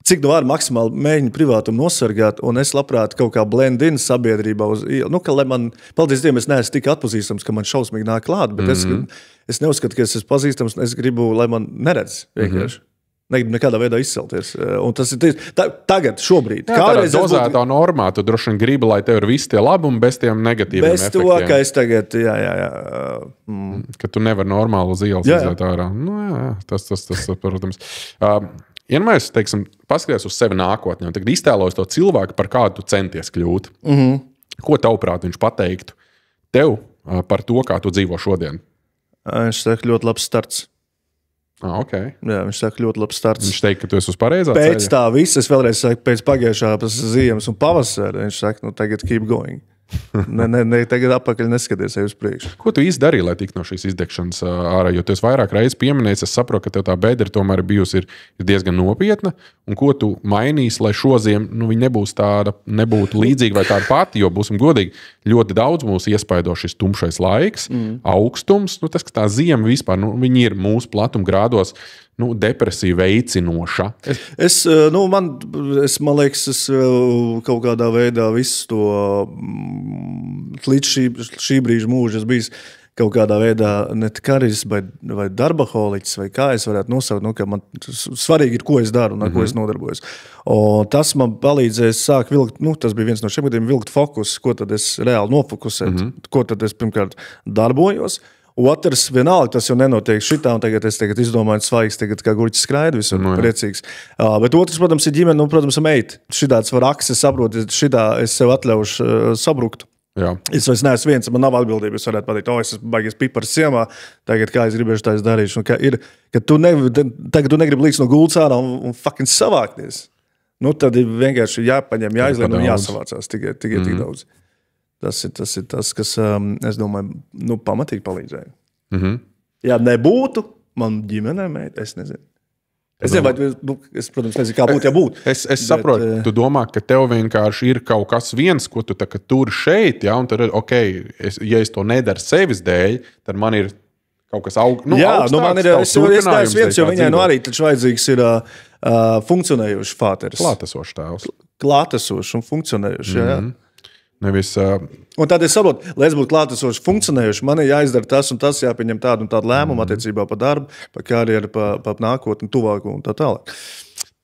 cik no var maksimāli mēģinu privātumu nosargāt, un es labprāt kaut kā blendinu sabiedrībā uz ielu. Ka, lai man, paldies Dievam, es neesmu tik atpazīstams, ka man šausmīgi nāk klāt, bet es neuzskatu, ka es esmu pazīstams, es gribu, lai man neredz vienkārši. Negribu nekādā veidā izcelties. Un tas ir tagad, šobrīd.
Tādā dozētā normā tu droši vien gribi, lai tev ir visi tie labumi bez tiem negatīviem efektiem.
Bez to, ka es tagad,
Ka tu nevari normāli uz ielas iziet ārā. Tas, protams. Ja mēs, teiksim, paskaties uz sevi nākotnē, un tagad iztēlojas to cilvēku, par kādu tu centies kļūt, ko tavuprāt viņš pateiktu tev par to, kā tu dzīvo šodien?
Viņš saka, ļoti labs starts.
Okay.
Jā, viņš saka, ļoti labs starts.
Viņš teica, ka tu esi uz pareizā ceļa?
Pēc tā viss, es vēlreiz saku, pēc pagājušā ziemas un pavasara, viņš saka, tagad keep going. Tagad apakaļ neskaties uz priekšu.
Ko tu īsti darīji, lai tiktu no šīs izdegšanas ārā? Jo tu esi vairāk reizes pieminējis, es saprotu, ka tev tā bedra tomēr bijusi ir diezgan nopietna. Un ko tu mainīsi, lai šoziem viņi nebūtu līdzīga vai tāda pati, jo būsim godīgi, ļoti daudz mūs iespaido šis tumšais laiks, augstums. Tas, ka tā ziema vispār, viņi ir mūsu platumgrādos depresija veicinoša.
Man liekas, es kaut kādā veidā visu to līdz šī brīža mūža es bijis kaut kādā veidā ne karis vai darbaholiķis, vai kā es varētu nosaukt, ka man svarīgi ir, ko es daru un ar ko es nodarbojos. Un tas man palīdzēja sākt vilkt, tas bija viens no šiem gadiem, vilkt fokus, ko tad es reāli nofokusētu, ko tad es pirmkārt darbojos. Otrs, vienalga, tas jau nenotiek šitā, un tagad es izdomāju svaigs, kā gurķis skraida, visur priecīgs. Bet otrs, protams, ir ģimene, protams, ir meita. Šitāds var akses saprot, šitā es sev atļaušu sabrukt.
Jā.
Es vairs neesmu viens, man nav atbildība. Es varētu pateikt, es esmu baigies pipars ciemā, tagad kā es gribēšu, tā es darīšu. Kad tu negribi līdz no gultas ārā un fucking savākties, tad ir vienkārši jāpaņem, jāizlien un jāsavācās tikai tik daudz. Tas ir tas, kas, es domāju, pamatīgi palīdzēja. Ja nebūtu, man ģimenē meita, es nezinu. Es protams, nezinu, kā būtu, ja būtu.
Es saprotu, tu domā, ka tev vienkārši ir kaut kas viens, ko tu tur šeit, ja, un tad, ja es to nedaru sevis dēļ, tad man ir kaut kas augstāks.
Man ir, es viens, jo viņai arī taču vajadzīgs ir funkcionējuši fāteris.
Klātesošs tēvs.
Klātesošs un funkcionējuši, jā.
Nevis,
Un tad es saprotu, lai es būtu klātesoši funkcionējuši, man ir jāizdara tas un tas, jāpieņem tādu un tādu lēmumu attiecībā par darbu, par karjeru, par nākotni, tuvāku un tā tālāk.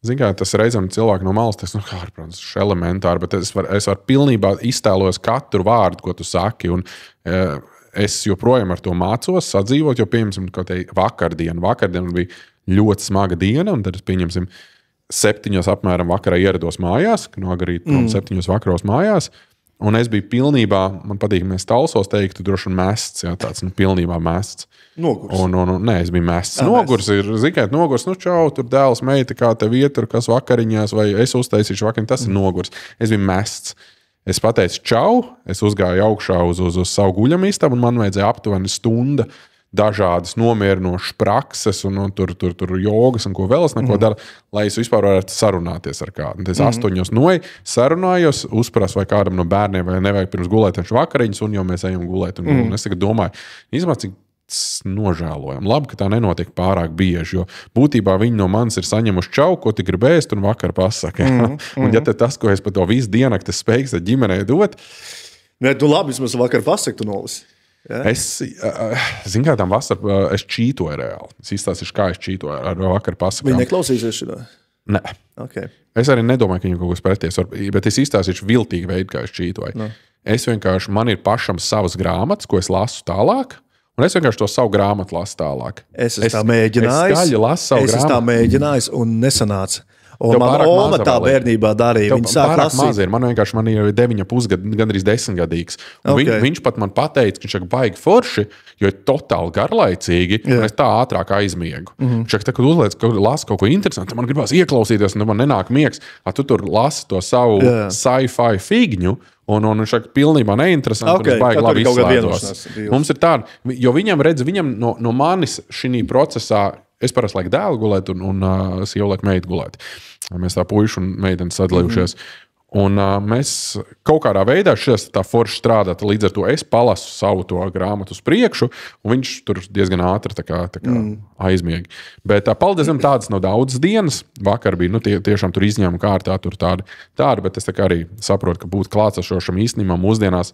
Zini kā, tas reizēm cilvēki no malas, protams, elementāri, bet es varu pilnībā iztēlos katru vārdu, ko tu saki, un es joprojām ar to mācos, sadzīvot, jo, pieņemsim, vakardien bija ļoti smaga diena, un tad es, pieņemsim, 7 apmēram vakarā ierados mājās, no agrīt 7 vakaros mājās. Un es biju pilnībā, man patīk, mēs talsos teiktu, droši vien mests, jā, tāds, pilnībā mests.
Nogurs.
Nē, es biju mests. Nogurs ir, zikai, nogurs, čau, tur dēls, meita, kā tev ietur, kas vakariņās, vai es uztaisīšu vakariņu, tas ir nogurs. Es biju mests. Es pateicu čau, es uzgāju augšā uz savu guļamistabu, un man vajadzēja aptuveni stunda dažādas nomierinošas prakses, un tur jogas, un ko vēl es neko daru, lai es vispār varētu sarunāties ar kādu. Es 8 noeju, sarunājos, uzprasu, vai kādam no bērniem vai nevajag pirms gulēšanas vakariņas, un jau mēs ejam gulēt. Un es tagad domāju, cik nožēlojam. Labi, ka tā nenotiek pārāk bieži, jo būtībā viņi no manis ir saņemuši čau, ko tu gribēsi, un vakar pasaka. Un ja tas, ko es pa to visu diennakti spēks ar ģimenei dot.
Nē, tu labi, vismaz vakar pasaka, tu nolasi. Ja?
Zinu, kā tam vasarā es čītoju reāli. Es izstāstīšu, kā es čītoju ar vakar pasakām.
Viņi neklausīsies šitā?
Nē.
Okay.
Es arī nedomāju, ka viņam kaut kas preties, bet es izstāstīšu viltīgi veidu, kā es čītoju. No. Es vienkārši, man ir pašam savas grāmatas, ko es lasu tālāk, un es vienkārši to savu grāmatu lasu tālāk.
Es tā mēģinājis un nesanāca. Un man Oma tā bērnībā darīja. Viņa sāk lasīt.
Man ir 9,5 gadu, gandrīz 10 gadīgs. Viņš pat man pateica, ka viņš ir baigi forši, jo ir totāli garlaicīgi, un es tā ātrāk aizmiegu. Viņš saka, kad uzliec, lasi kaut ko interesantu, man gribās ieklausīties, un man nenāk miegs. Tu tur lasi to savu sci-fi figņu, un viņš saka, pilnībā neinteresanti, un es baigi labi izslēdzos. Mums ir tāda, jo viņam no manis šī procesā, es parasti laiku dēlu gulēt, un sievu laiku meitu gulēt. Mēs tā puiši un meitenes sadalījušies. Un mēs kaut kādā veidā tā forši strādāt. Līdz ar to es palasu savu to grāmatu uz priekšu, un viņš tur diezgan ātri aizmiegi. Bet paldies, tādas nav daudzas dienas. Vakar bija tiešām tur izņēmuma kārtā, tur tāda, bet es arī saprotu, ka būt klātsošam īstenībā mūsdienās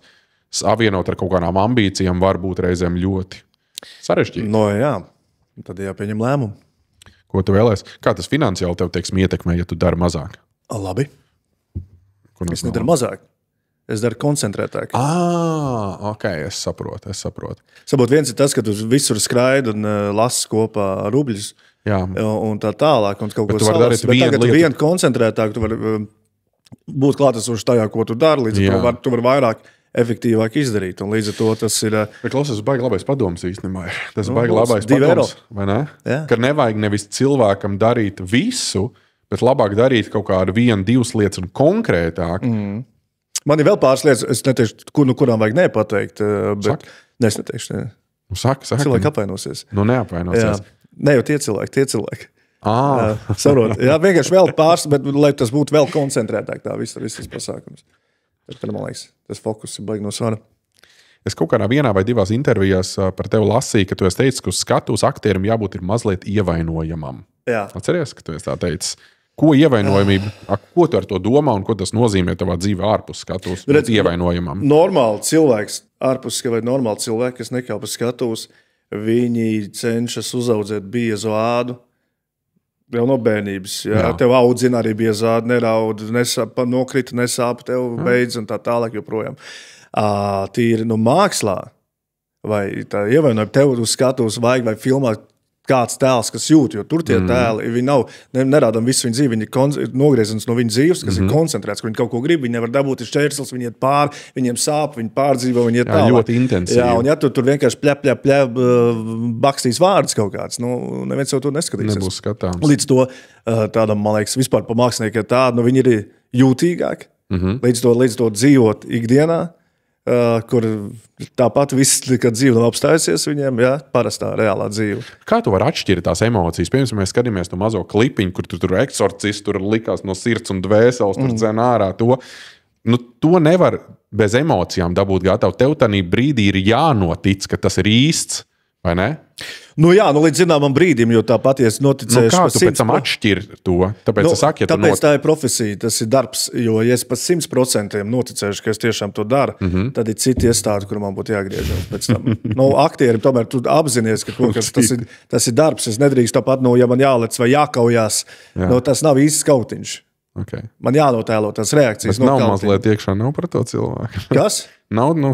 savienot ar kaut kādām ambīcijām var būt reizēm ļoti sarežģīti.
No, jā. Tad jāpieņem lēmumu.
Ko tu vēlēsi? Kā tas finansiāli tev, teiksim, ietekmē, ja tu dari mazāk?
Labi. Es nedaru mazāk. Es daru koncentrētāk.
Ok, es saprotu.
Saprot, viens ir tas, ka tu visur skraidi un lasi kopā rubļus.
Jā.
Un tā tālāk. Un kaut
bet
ko salas. Bet tagad tu vienu koncentrētāk, tu vari būt klātesoši tajā, ko tu dari. Līdz ar to tu vari vairāk efektīvāk izdarīt. Un līdz ar to tas ir.
Bet klausies, baigi labais padoms īstenībā. Tas baigi labais padoms, vai ne? Jā. Ka nevajag nevis cilvēkam darīt visu, bet labāk darīt kaut kādu 1-2 lietas un konkrētāk.
Man ir vēl pāris lietas, es neteikšu, kurām vajag nepateikt, bet es neteikšu. Ne.
Saka.
Cilvēki apvainosies.
Neapvainosies.
Jā. Ne jau tie cilvēki. Saprot. Jā, vienkārši vēl pāris, bet lai tas būtu vēl koncentrētāk tā visas pasākums. Tad, man liekas, tas fokus ir baigi no svara.
Es kaut kādā vienā vai divās intervijās par tevi lasīju, ka tu esi teicis, ka uz skatuves aktierim jābūt ir mazliet ievainojamam.
Jā.
Atceries, ka tu esi tā teicis? Ko ievainojamība, ko tu ar to domā un ko tas nozīmē tavā dzīvē ārpus skatuves? Ievainojamam.
Normāli cilvēks, ārpus vai normāli cilvēki, kas nekāp uz skatuves, viņi cenšas uzaudzēt biezu ādu. Jau no bērnības. Jā. Tev audzina arī biezādi, neraud, nokrita, nesāp, tev beidz un tā tālāk joprojām. Tīri mākslā vai tā ievainojama, tev uz skatuves vajag vai filmā kāds tēls, kas jūt, jo tur tie tēli, viņi nerādām visu viņu dzīvi, viņi ir nogriezens no viņa dzīves, kas ir koncentrēts, ka viņi kaut ko grib, viņi nevar dabūt šķērslis, viņi iet pāri, viņiem sāp, viņi pārdzīvo, viņi iet tālāk.
Ļoti intensīvi.
Jā, un ja tu tur vienkārši bakstīs vārdus kaut kāds, neviens jau to neskatīsies.
Nebūs skatāms.
Līdz to tādam, man liekas, vispār pa māksliniekiem tādu, viņi ir jūtīgāki, līdz to dzīvot ikdienā, kur tāpat viss, kad dzīve nav apstājusies viņiem, parastā reālā dzīve.
Kā tu vari atšķirt tās emocijas? Piemēram, mēs skatāmies to mazo klipiņu, kur tur eksorcists, tur likās no sirds un dvēseles, tur dzen ārā to. To nevar bez emocijām dabūt gatavu. Tev tanī brīdī ir jānotic, ka tas ir īsts, vai ne?
Līdz zināmam brīdim, jo tā patiesi noticēšu.
Kā tu pēc tam atšķir to? Tāpēc es saku,
tāpēc tā ir profesija, tas ir darbs, jo ja es pa 100% noticēšu, ka es tiešām to daru, tad ir citi iestādi, kur man būtu jāgriežas pēc tam. Aktierim tomēr tu apzinies, ka tas ir darbs, es nedrīkst tāpat, ja man jālec vai jākaujās, tas nav īsts kautiņš.
Okay.
Man jānotēlo tās reakcijas.
Bet nav mazliet iekšā, nav par to cilvēku.
Kas?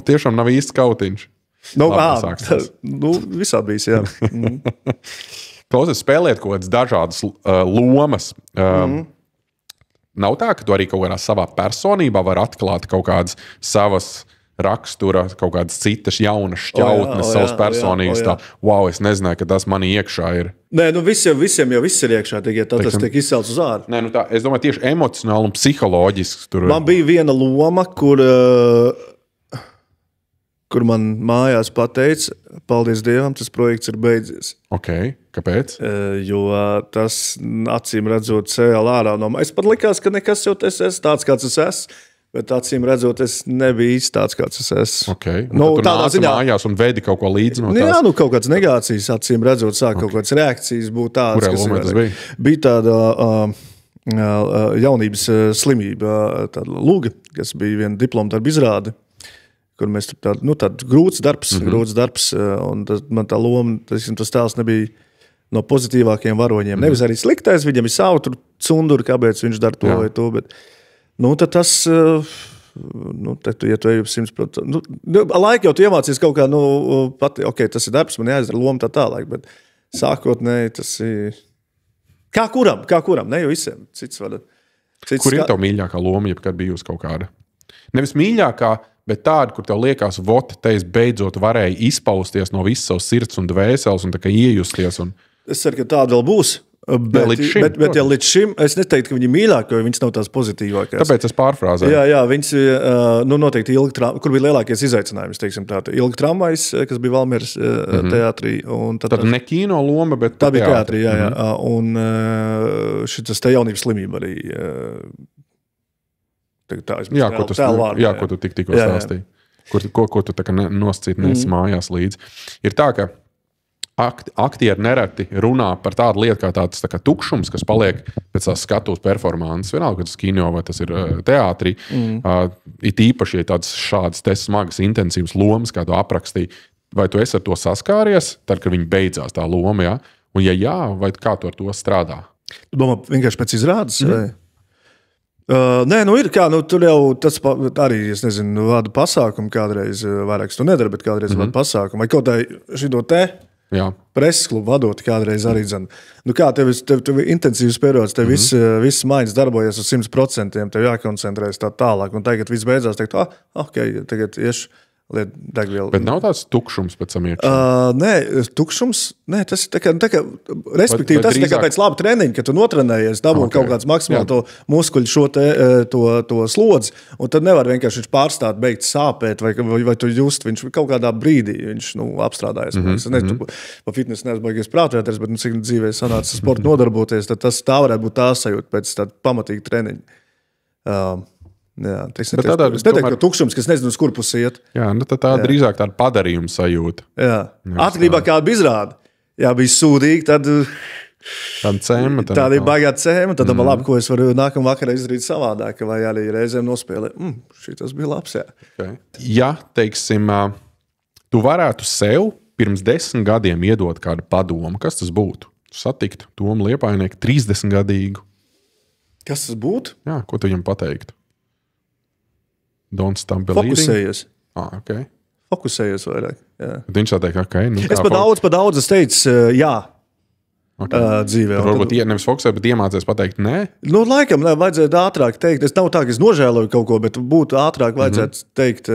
Tiešām nav īsts kautiņš.
Visādi bijis, jā.
Klausies, spēlēt kaut kādas dažādas lomas. Nav tā, ka tu arī kaut kādā savā personībā var atklāt kaut kādas savas rakstura, kaut kādas citas jaunas šķautnes, savas personības. Wow, es nezināju, ka tas manī iekšā ir.
Nē, visiem jau viss ir iekšā, tikai tas tiek izcelts uz ārā.
Nē, es domāju, tieši emocionāli un psiholoģiski.
Man bija viena loma, kur man mājās pateica, paldies Dievam, tas projekts ir beidzies.
Okay. Kāpēc?
Jo tas, acīm redzot, cēl ārā no manis. Es pat likās, ka nekas jau es esmu tāds, kāds es esmu, bet acīm redzot, es nebiju īsti tāds, kāds es esmu.
Okay. Tādā ziņā mājās un veidi kaut ko līdzi no tās?
Jā, kaut kādas negācijas, acīm redzot, sāk kaut kādas reakcijas būt tādas.
Kurā lomā tas bija?
Bija tāda jaunības slimība, tāda luga, kas bija viena diplomdarba izrāde, kur mēs tādu grūts darbs, un man tā loma, tas tēls nebija no pozitīvākiem varoņiem. Nevis arī sliktais, viņam ir savu tur cunduri, kāpēc viņš dara to vai to, bet tad tas, ja tu ej 100%, laika jau tu iemācies kaut kā, tas ir darbs, man jāizdara loma tā tālāk, bet sākotnēji tas ir, kā kuram, ne jau visiem, cits vada.
Kur ir tev mīļākā loma, jebkad bijusi kaut kāda? Nevis mīļākā, bet tāda, kur tev liekas, te es beidzot varēju izpausties no visas savas sirds un dvēseles un tā kā iejusties.
Es ceru, ka tāda vēl būs. Bet līdz šim es neteiktu, ka viņi ir mīļākie, jo viņas nav tās pozitīvākās.
Tāpēc es pārfrāzēju.
Jā, viņas noteikti kur bija lielākies izaicinājums, teiksim tā. Ilga tramvajs, kas bija Valmieras teātrī.
Tad ne kino loma, bet
tā bija teātrī, jā. Un šitas te jaunības slimība arī.
Ko tu tikko stāstīji. Ko tu tā kā noscīt nes mājās līdzi. Ir tā, ka aktieri nereti runā par tādu lietu kā tāds tā kā tukšums, kas paliek pēc tās skatuves performances. Vienalga, ka tas kino vai tas ir teātrī. It īpaši, ja šādas te smagas, intensīvas lomas, kā tu aprakstīji, vai tu esi ar to saskāries, tad, kad viņi beidzās tā loma, jā? Un ja jā, vai kā tu ar to strādā?
Tu domā vienkārši pēc izrādes? Nē, ir kā, tur jau tas arī, es nezinu, vada pasākumu kādreiz, vairākas tu nedara, bet kādreiz vada pasākumu. Vai kaut tā šito te preses klubu vadot kādreiz arī dzen. Kā tev ir intensīvs periods, tev viss maiņas darbojas uz 100%, tev jākoncentrējas tā tālāk, un tagad viss beidzās, teikt, tagad iešu degvielu.
Bet nav tāds tukšums pēc tam iekšā?
Nē, tukšums, tas ir tā kā respektīvi, tas ir tā kā pēc laba treniņa, ka tu notrenējies, dabūji kaut kāds maksimāli to muskuļu šo to slodzi, un tad nevar vienkārši viņš pārstāt, beigt sāpēt, vai tu just, viņš kaut kādā brīdī, viņš apstrādājas. Es nezinu, pa fitnesu neesmu baigies prātvēters, bet cik dzīvē sanāca sporta nodarboties, tad tā varētu būt tā sajūta pēc tāda pamatīga treniņa. Jā, es neteiktu, ka tukšums, kas nezinu, uz kur pusi iet.
Jā, tā drīzāk tāda padarījuma sajūta.
Jā. Atkarībā kāda bija izrāde. Jā, bija sūdīgi, tad
cēma.
Tāda ir baigā cēma, tad labi, ko es varu nākamā vakarā izdarīt savādāk, vai arī reizēm nospēlēt. Tas bija labs, jā.
Okay. Ja, teiksim, tu varētu sev pirms 10 gadiem iedot kādu padomu, kas tas būtu? Satikt Tomu Liepājnieku 30-gadīgu.
Kas tas būtu?
Jā, ko tu viņam pateiktu? Don't stop believing.
Fokusējies.
Okay.
Fokusējies vairāk. Jā.
Viņš tā teikt, ok.
Es pa daudz es teicu, jā. Okay. Dzīvē.
Varbūt nevis fokusēt, bet iemācēs pateikt nē?
Laikam, vajadzētu ātrāk teikt. Es nav tā, ka es nožēloju kaut ko, bet būtu ātrāk vajadzētu teikt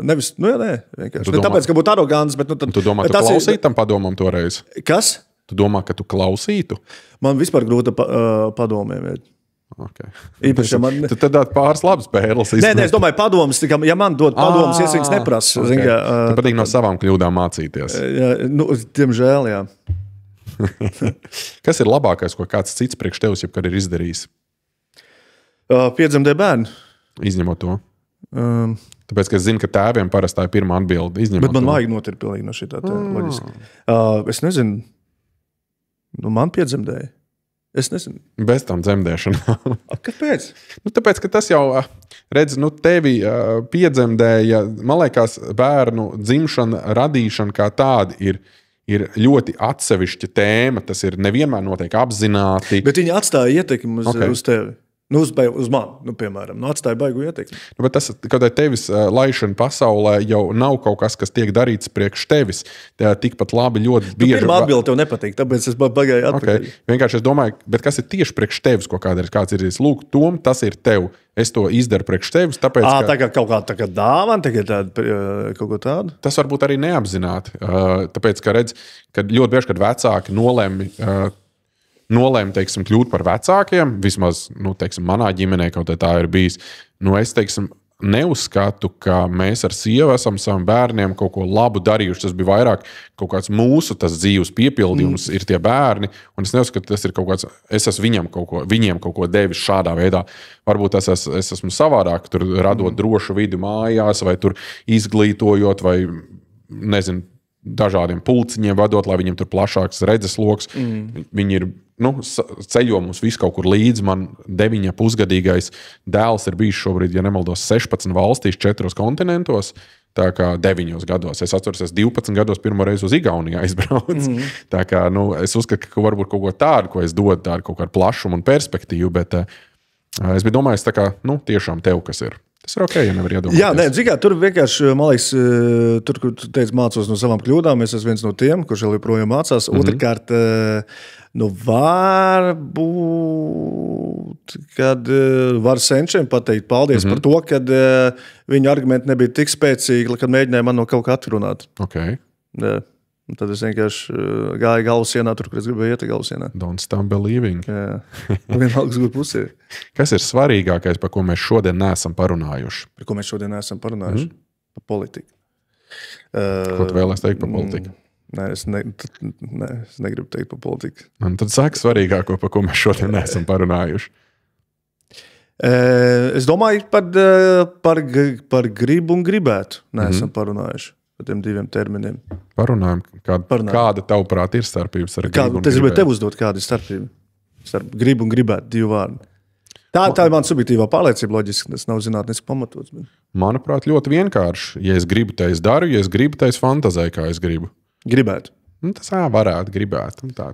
nevis, nē, vienkārši. Ne tāpēc, ka būtu arogants, bet...
Tu domā, tu klausītu tam padomam toreiz?
Kas?
Tu domā, ka tu klausītu?
Man vispār grūta padomiem.
Okay.
Īpaši, man...
Tu tad pāris labas pērles.
Nē, es domāju, padomus, ja man dod padomus, es viņas neprasu.
Okay. Tu patīk no savām kļūdām mācīties.
Diemžēl, jā.
Kas ir labākais, ko kāds cits priekš tevis jebkad ir izdarījis?
Piedzemdē bērnu.
Izņemot to. Tāpēc, ka es zinu, ka tēviem parasti tā ir pirmā atbilde.
Bet man vajag notir pilnīgi no šitā. Loģiski. Es nezinu. Man piedzemdēja. Es nezinu.
Bez tam dzemdēšanām.
Kāpēc?
Tāpēc, ka tas jau, redz, tevi piedzemdēja, man liekas, bērnu dzimšana, radīšana kā tāda ir ļoti atsevišķa tēma. Tas ir nevienmēr notiek apzināti.
Bet viņi atstāja ietekmi uz tevi. Uz mani, piemēram. Atstāja baigu ietekmi.
Bet tas, kad tevis laišana pasaulē jau nav kaut kas, kas tiek darīts priekš tevis. Tikpat labi ļoti bieži.
Pirmā atbilde tev nepatīk, tāpēc es bagāju atpakaļ.
Okay. Vienkārši es domāju, bet kas ir tieši priekš tevis, ko kāds ir? Lūk, Tom, tas ir tev. Es to izdaru priekš tevis, tāpēc, ka...
Tā kā kaut kā dāvana, kaut ko tādu?
Tas varbūt arī neapzināti. Tāpēc, ka redz, kad ļoti bieži, kad vecāki nolēma, teiksim, kļūt par vecākiem, vismaz, teiksim, manā ģimenē kaut tā ir bijis. Es, teiksim, neuzskatu, ka mēs ar sievu esam savam bērniem kaut ko labu darījuši. Tas bija vairāk kaut kāds mūsu dzīves piepildījums, ir tie bērni, un es neuzskatu, ka tas ir kaut kāds, es esmu viņiem kaut ko devis šādā veidā. Varbūt es esmu savādāk, tur radot drošu vidu mājās, vai tur izglītojot, vai, nezinu, dažādiem pulciņiem vadot, lai viņiem tur plašāks redzesloks. Viņi ir, ceļo mums visu kaut kur līdzi. Man 9,5-gadīgais dēls ir bijis šobrīd, ja nemaldos, 16 valstīs, 4 kontinentos. Tā kā 9 gados. Es atceros, es 12 gados pirmo reizi uz Igauniju aizbraucu. Tā kā, es uzskatu, ka varbūt kaut ko tādu, ko es dodu, tādu kaut kādu plašumu un perspektīvu, bet es biju domājis, tā kā, tiešām tev, kas ir. Tas ir ok, ja nevar iedomāties.
Jā, zikā, tur vienkārši, man liekas, tur, kur tu teici, mācos no savām kļūdām, es esmu viens no tiem, kurš vēl joprojām mācās. Otrkārt, varbūt, kad var senčiem pateikt paldies par to, kad viņu argumenti nebija tik spēcīgi, kad mēģināja man no kaut kā atrunāt.
Okay.
Jā. Un tad es vienkārši gāju galvasienā, tur, kur es gribēju iet galvasienā.
Don't stop believing.
Jā, vienalga kur pusē.
Kas ir svarīgākais, par ko mēs šodien neesam parunājuši?
Par ko mēs šodien neesam parunājuši? Par politiku.
Ko tu vēlies teikt par politiku?
Nē, es negribu teikt par politiku.
Un tad saka svarīgāko, par ko mēs šodien neesam parunājuši.
Es domāju par gribu un gribētu neesam parunājuši. Par tiem diviem terminiem.
Parunājam, kāda tavuprāt ir starpības ar gribu un gribētu?
Es gribēju tev uzdot, kāda ir starpība. Starp gribu un gribētu, 2 vārdi. Tā ir mana subjektīvā pārliecība, loģiski, tas nav zinātniski pamatots. Bet...
Manuprāt, ļoti vienkārši. Ja es gribu, tad es daru, ja es gribu, tad es fantazēju, kā es gribu.
Gribētu.
Tas varētu gribēt. Tā.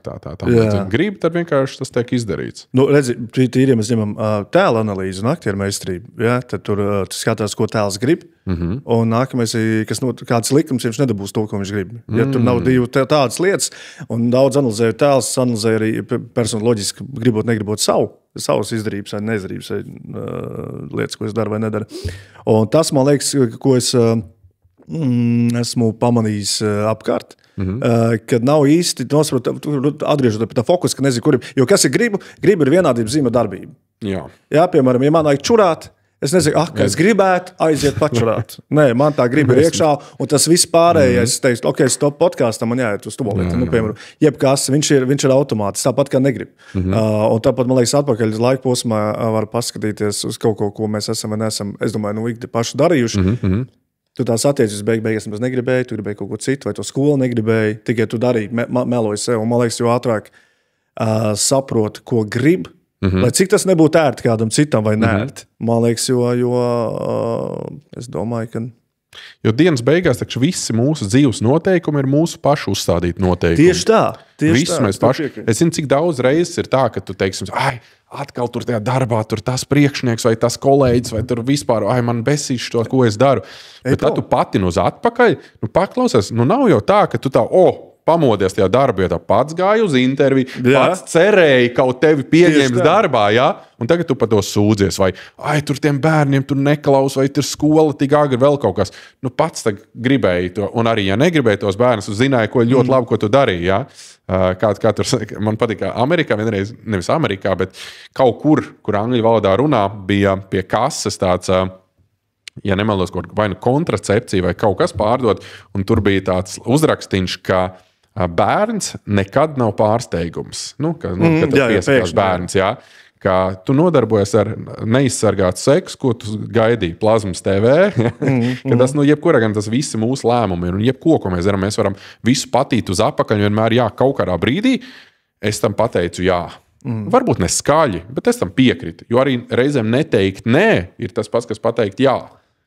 Gribu, tad vienkārši tas tiek izdarīts.
Redzi, tīri, ja mēs ņemam tēla analīzi un aktieru meistarību, ja, tad tur skatās, ko tēls grib. Un nākamais ir, kāds likums, ja viņš nedabūs to, ko viņš grib. Ja tur nav divu tādas lietas, un daudz analizēju tēls, analizēju arī personu loģiski, gribot, negribot savas izdarības vai neizdarības vai lietas, ko es daru vai nedaru. Un tas, man liekas, ko es esmu pamanījis apkārt, kad nav īsti atgriežoties pie tā fokusa, ka nezinu, kur ir. Jo kas ir gribu? Gribu ir vienādības zīme darbība.
Jā,
piemēram, ja man vajag čurāt, es nezinu, ka es gribētu aiziet pačurāt. Nē, man tā griba ir iekšā, un tas viss pārējais, es teicu, ok, stop podkāstam, man jāiet uz tualeti. Piemēram, jebkas, viņš ir automāts, tāpat kā negrib. Un tāpat, man liekas, atpakaļ uz laika posmā var paskatīties uz kaut ko, ko mēs esam vai neesam, es domāju, ikdi paši darījuši. Tu tās attiecības beigās nemaz negribēji, tu gribēji kaut ko citu, vai to skolu negribēji, tikai tu darīji, meloji sev. Un, man liekas, jo ātrāk saproti, ko grib, lai cik tas nebūtu ērti kādam citam vai nērti. Man liekas, jo es domāju, ka...
Jo dienas beigās visi mūsu dzīves noteikumi ir mūsu pašu uzstādīti noteikumi.
Tieši tā.
Mēs paši. Es zinu, cik daudz reizes ir tā, ka tu teiksi, atkal tur tajā darbā, tur tas priekšnieks vai tas kolēģis, vai tur vispār, man besīš to, ko es daru. Bet tad tu patini uz atpakaļ, paklausies, nav jau tā, ka tu tā, pamodies tajā darbā, ja tā pats gāja uz interviju, pats cerēja, kaut tevi pieņems darbā, un tagad tu par to sūdzies, vai tur tiem bērniem tur neklaus, vai tur skola tik agri vēl kaut kas. Pats gribēji to, un arī, ja negribēji tos bērnus, tu zināji, ko ļoti labi, ko tu darīji, Kā tur, man patīk, ka Amerikā vienreiz, nevis Amerikā, bet kaut kur angļu valodā runā, bija pie kases tāds, ja nemaldos, vai kontracepcija vai kaut kas pārdot, un tur bija tāds uzrakstīns, ka bērns nekad nav pārsteigums. Kad piesakās bērns, ka tu nodarbojies ar neizsargātu seksu, ko tu gaidīji plazmas TV, ka tas, jebkurā gan tas visi mūsu lēmumi ir, un jebko, ko mēs darām, mēs varam visu patīt uz apakaļ, vienmēr kaut kādā brīdī es tam pateicu jā. Varbūt ne skaļi, bet es tam piekritu, jo arī reizēm neteikt nē ir tas pats, kas pateikt jā.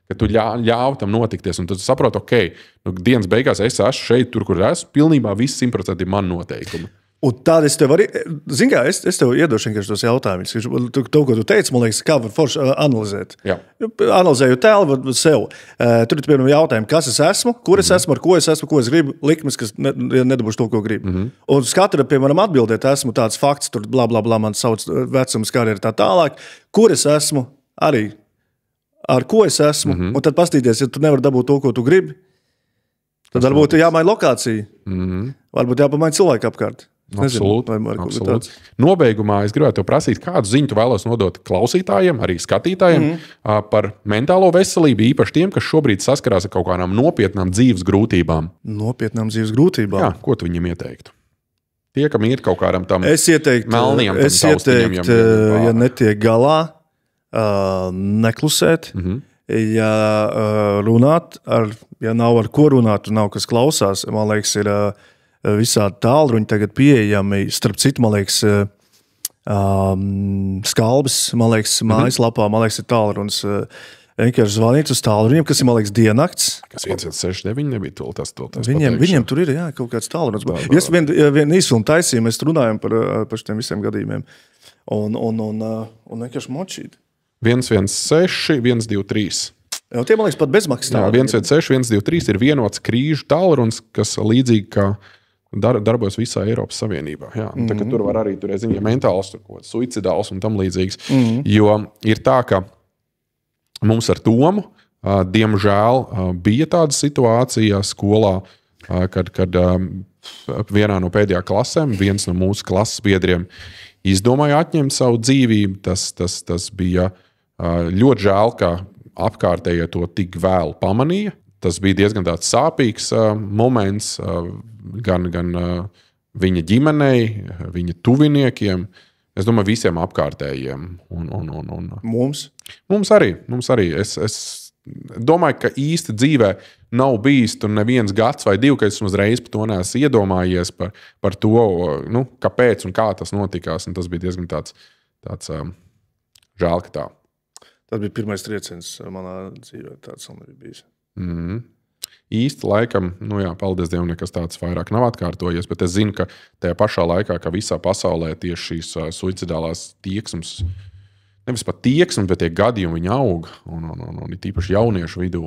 Ka tu ļauj tam notikties, un tu saproti, dienas beigās es esmu šeit, tur, kur esmu, pilnībā viss 100% ir man noteikumi.
Un tad es tev arī, zini kā, es tev iedošu vienkārši tos jautājumus. To, ko tu teici, man liekas, kā var forši analizēt.
Jā.
Analizēju tēlu sev. Tur ir, piemēram, jautājumi, kas es esmu, kur es esmu, ar ko es gribu, likmes, kas nedabūšu to, ko gribu. Un katra, piemēram, atbildēt, esmu tāds fakts, tur blā, blā, blā, man sauc vecums, karjera tā tālāk. Kur es esmu, arī ar ko es esmu, un tad pastīties, ja tu nevari dabūt to, ko tu gribi, tad varbūt jāmaina lokācija. Varbūt jāpamaina cilvēku apkārt.
Absolūti. Nobeigumā es gribētu tev prasīt, kādu ziņu tu vēlos nodot klausītājiem, arī skatītājiem par mentālo veselību, īpaši tiem, kas šobrīd saskarās ar kaut kādām nopietnām dzīves grūtībām.
Nopietnām dzīves grūtībām?
Jā, ko tu viņiem ieteiktu? Tie, kam ir kaut kādam tam
melniem, es ieteiktu, ja netiek galā, neklusēt, ja runāt, ja nav ar ko runāt, nav kas klausās, man liekas, ir visādi tālruņi tagad pieejami, starp citu, man liekas, Skalbes, man liekas, mājaslapā, man liekas, ir tālrunis, vienkārši zvanīt uz tālruņiem, kas ir, man liekas, diennakts.
Kas 169 nebija tas
viņiem tur ir, kaut kāds tālrunis. Es vienu īsfilmu taisīju, mēs runājam par šiem visiem gadījumiem, un vienkārši močīt.
116, 123.
Tie, man liekas, pat bezmaksas tālruņi.
116, 123 ir vienots krīžu tālrunis, kas līdzīgi kā darbojas visā Eiropas Savienībā. Jā. Tur var arī, ja mentāls, suicidāls un tam līdzīgs. Jo ir tā, ka mums ar Tomu, diemžēl, bija tāda situācija skolā, kad vienā no pēdējā klasēm viens no mūsu klases biedriem izdomāja atņemt savu dzīvību. Tas bija ļoti žēl, ka apkārtējie to tik vēlu pamanīja. Tas bija diezgan tāds sāpīgs moments gan viņa ģimenei, viņa tuviniekiem. Es domāju, visiem apkārtējiem. Mums arī. Es domāju, ka īsti dzīvē nav bijis tur neviens gads vai divi, ka es uzreiz par to neesmu iedomājies par to, kāpēc un kā tas notikās. Un tas bija diezgan tāds žēl, ka tā.
Tas bija pirmais trieciens manā dzīvē, tāds man bija bijis.
Īsti laikam, paldies Dievam, nekas tāds vairāk nav atkārtojies, bet es zinu, ka tajā pašā laikā, ka visā pasaulē tieši šīs suicidālās tieksmes, nevis pat tieksmes, bet tie gadījumi viņi aug, un tīpaši jauniešu vidū.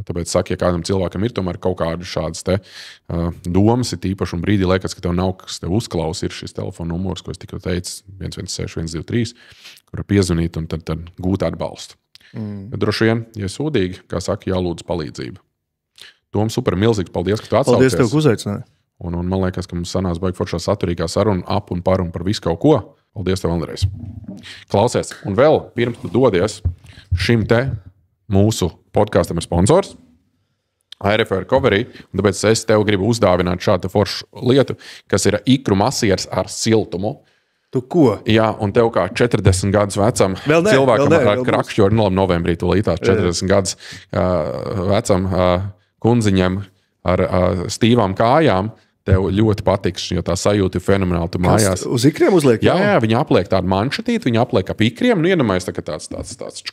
Tāpēc saka, ja kādam cilvēkam ir tomēr kaut kādas šādas domas, ir tīpaši un brīdī liekas, ka tev nav, kas tev uzklaus, ir šis telefona numurs, ko es tikko teicu, 116, 123, kura piezvanīt un tad gūt atbalstu. Bet droši vien, ja sūdīgi, kā saka, jālūdz palīdzību. Tom, super milzīgs, paldies, ka tu atsaucies.
Paldies tev, ka uzaicināji.
Un man liekas, ka mums sanās baigi foršā saturīgā saruna ap un par visu kaut ko. Paldies tev, Andrejs. Klausies, un vēl pirms tu dodies šim te mūsu podkastam ir sponsors ARF Recovery, un tāpēc es tev gribu uzdāvināt šādu foršu lietu, kas ir ikru masieris ar siltumu.
Tu ko?
Jā, un tev kā 40 gadus vecam cilvēkam ar krakšķoru, novembrī tūlītās 40 gadus vecam kundziņam ar stīvām kājām, tev ļoti patiks, jo tā sajūta ir fenomenāli. Tu mājās
uz ikriem uzliek?
Jā, viņi apliek tādu manšetīti, viņi apliek ap ikriem, iedomājies tā, ka tāds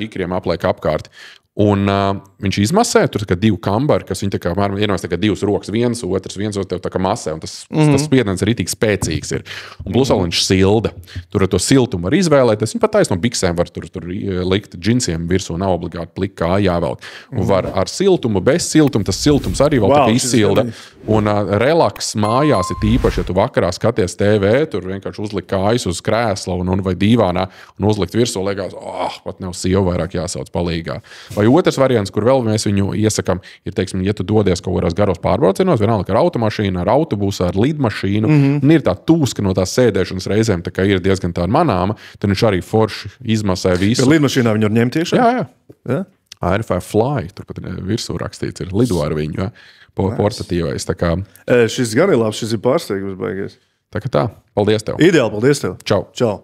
ikriem apliek apkārt. Un viņš izmasē, tur ir divi kambari, kas viņi tā kā, iedomājies tā kā divas rokas, viens otrs tev tā kā masē, un tas spiediens arī tik spēcīgs ir. Un plus vēl viņš silda. Tur ar to siltumu var izvēlēties. Viņi pat taisno biksēm var tur likt džinsiem virsū, nav obligāti plikā jāvelk. Un var ar siltumu, bez siltumu, tas siltums arī vēl tā kā izsilda. Un relaks mājās ir īpaši, ja tu vakarā skaties TV, tur vienkārši uzlikt kājas uz krēsla vai dīvānā un uzlikt virsū, liekas, pat nav sieva vairāk jāsauc palīgā. Vai otrs variants, kur vēl mēs viņu iesakām, ir, teiksim, ja tu dodies kaut kādos garos pārbraucienos, vienalga ar automašīnu, ar autobusu, ar lidmašīnu, un ir tā tūska no tās sēdēšanas reizēm, tā kā ir diezgan tāda manāma, tad viņš arī forši izmasē visu.
Ja lidmašīnā viņu var ņemt tieši?
Jā. RFI Fly, tur pat virsū rakstīts, ir lido ar viņu, ja? Portatīvais. Tā kā...
Šis gan ir labs, šis ir pārsteigums baigies.
Tā kā tā. Paldies tev.
Ideāli, paldies tev.
Čau.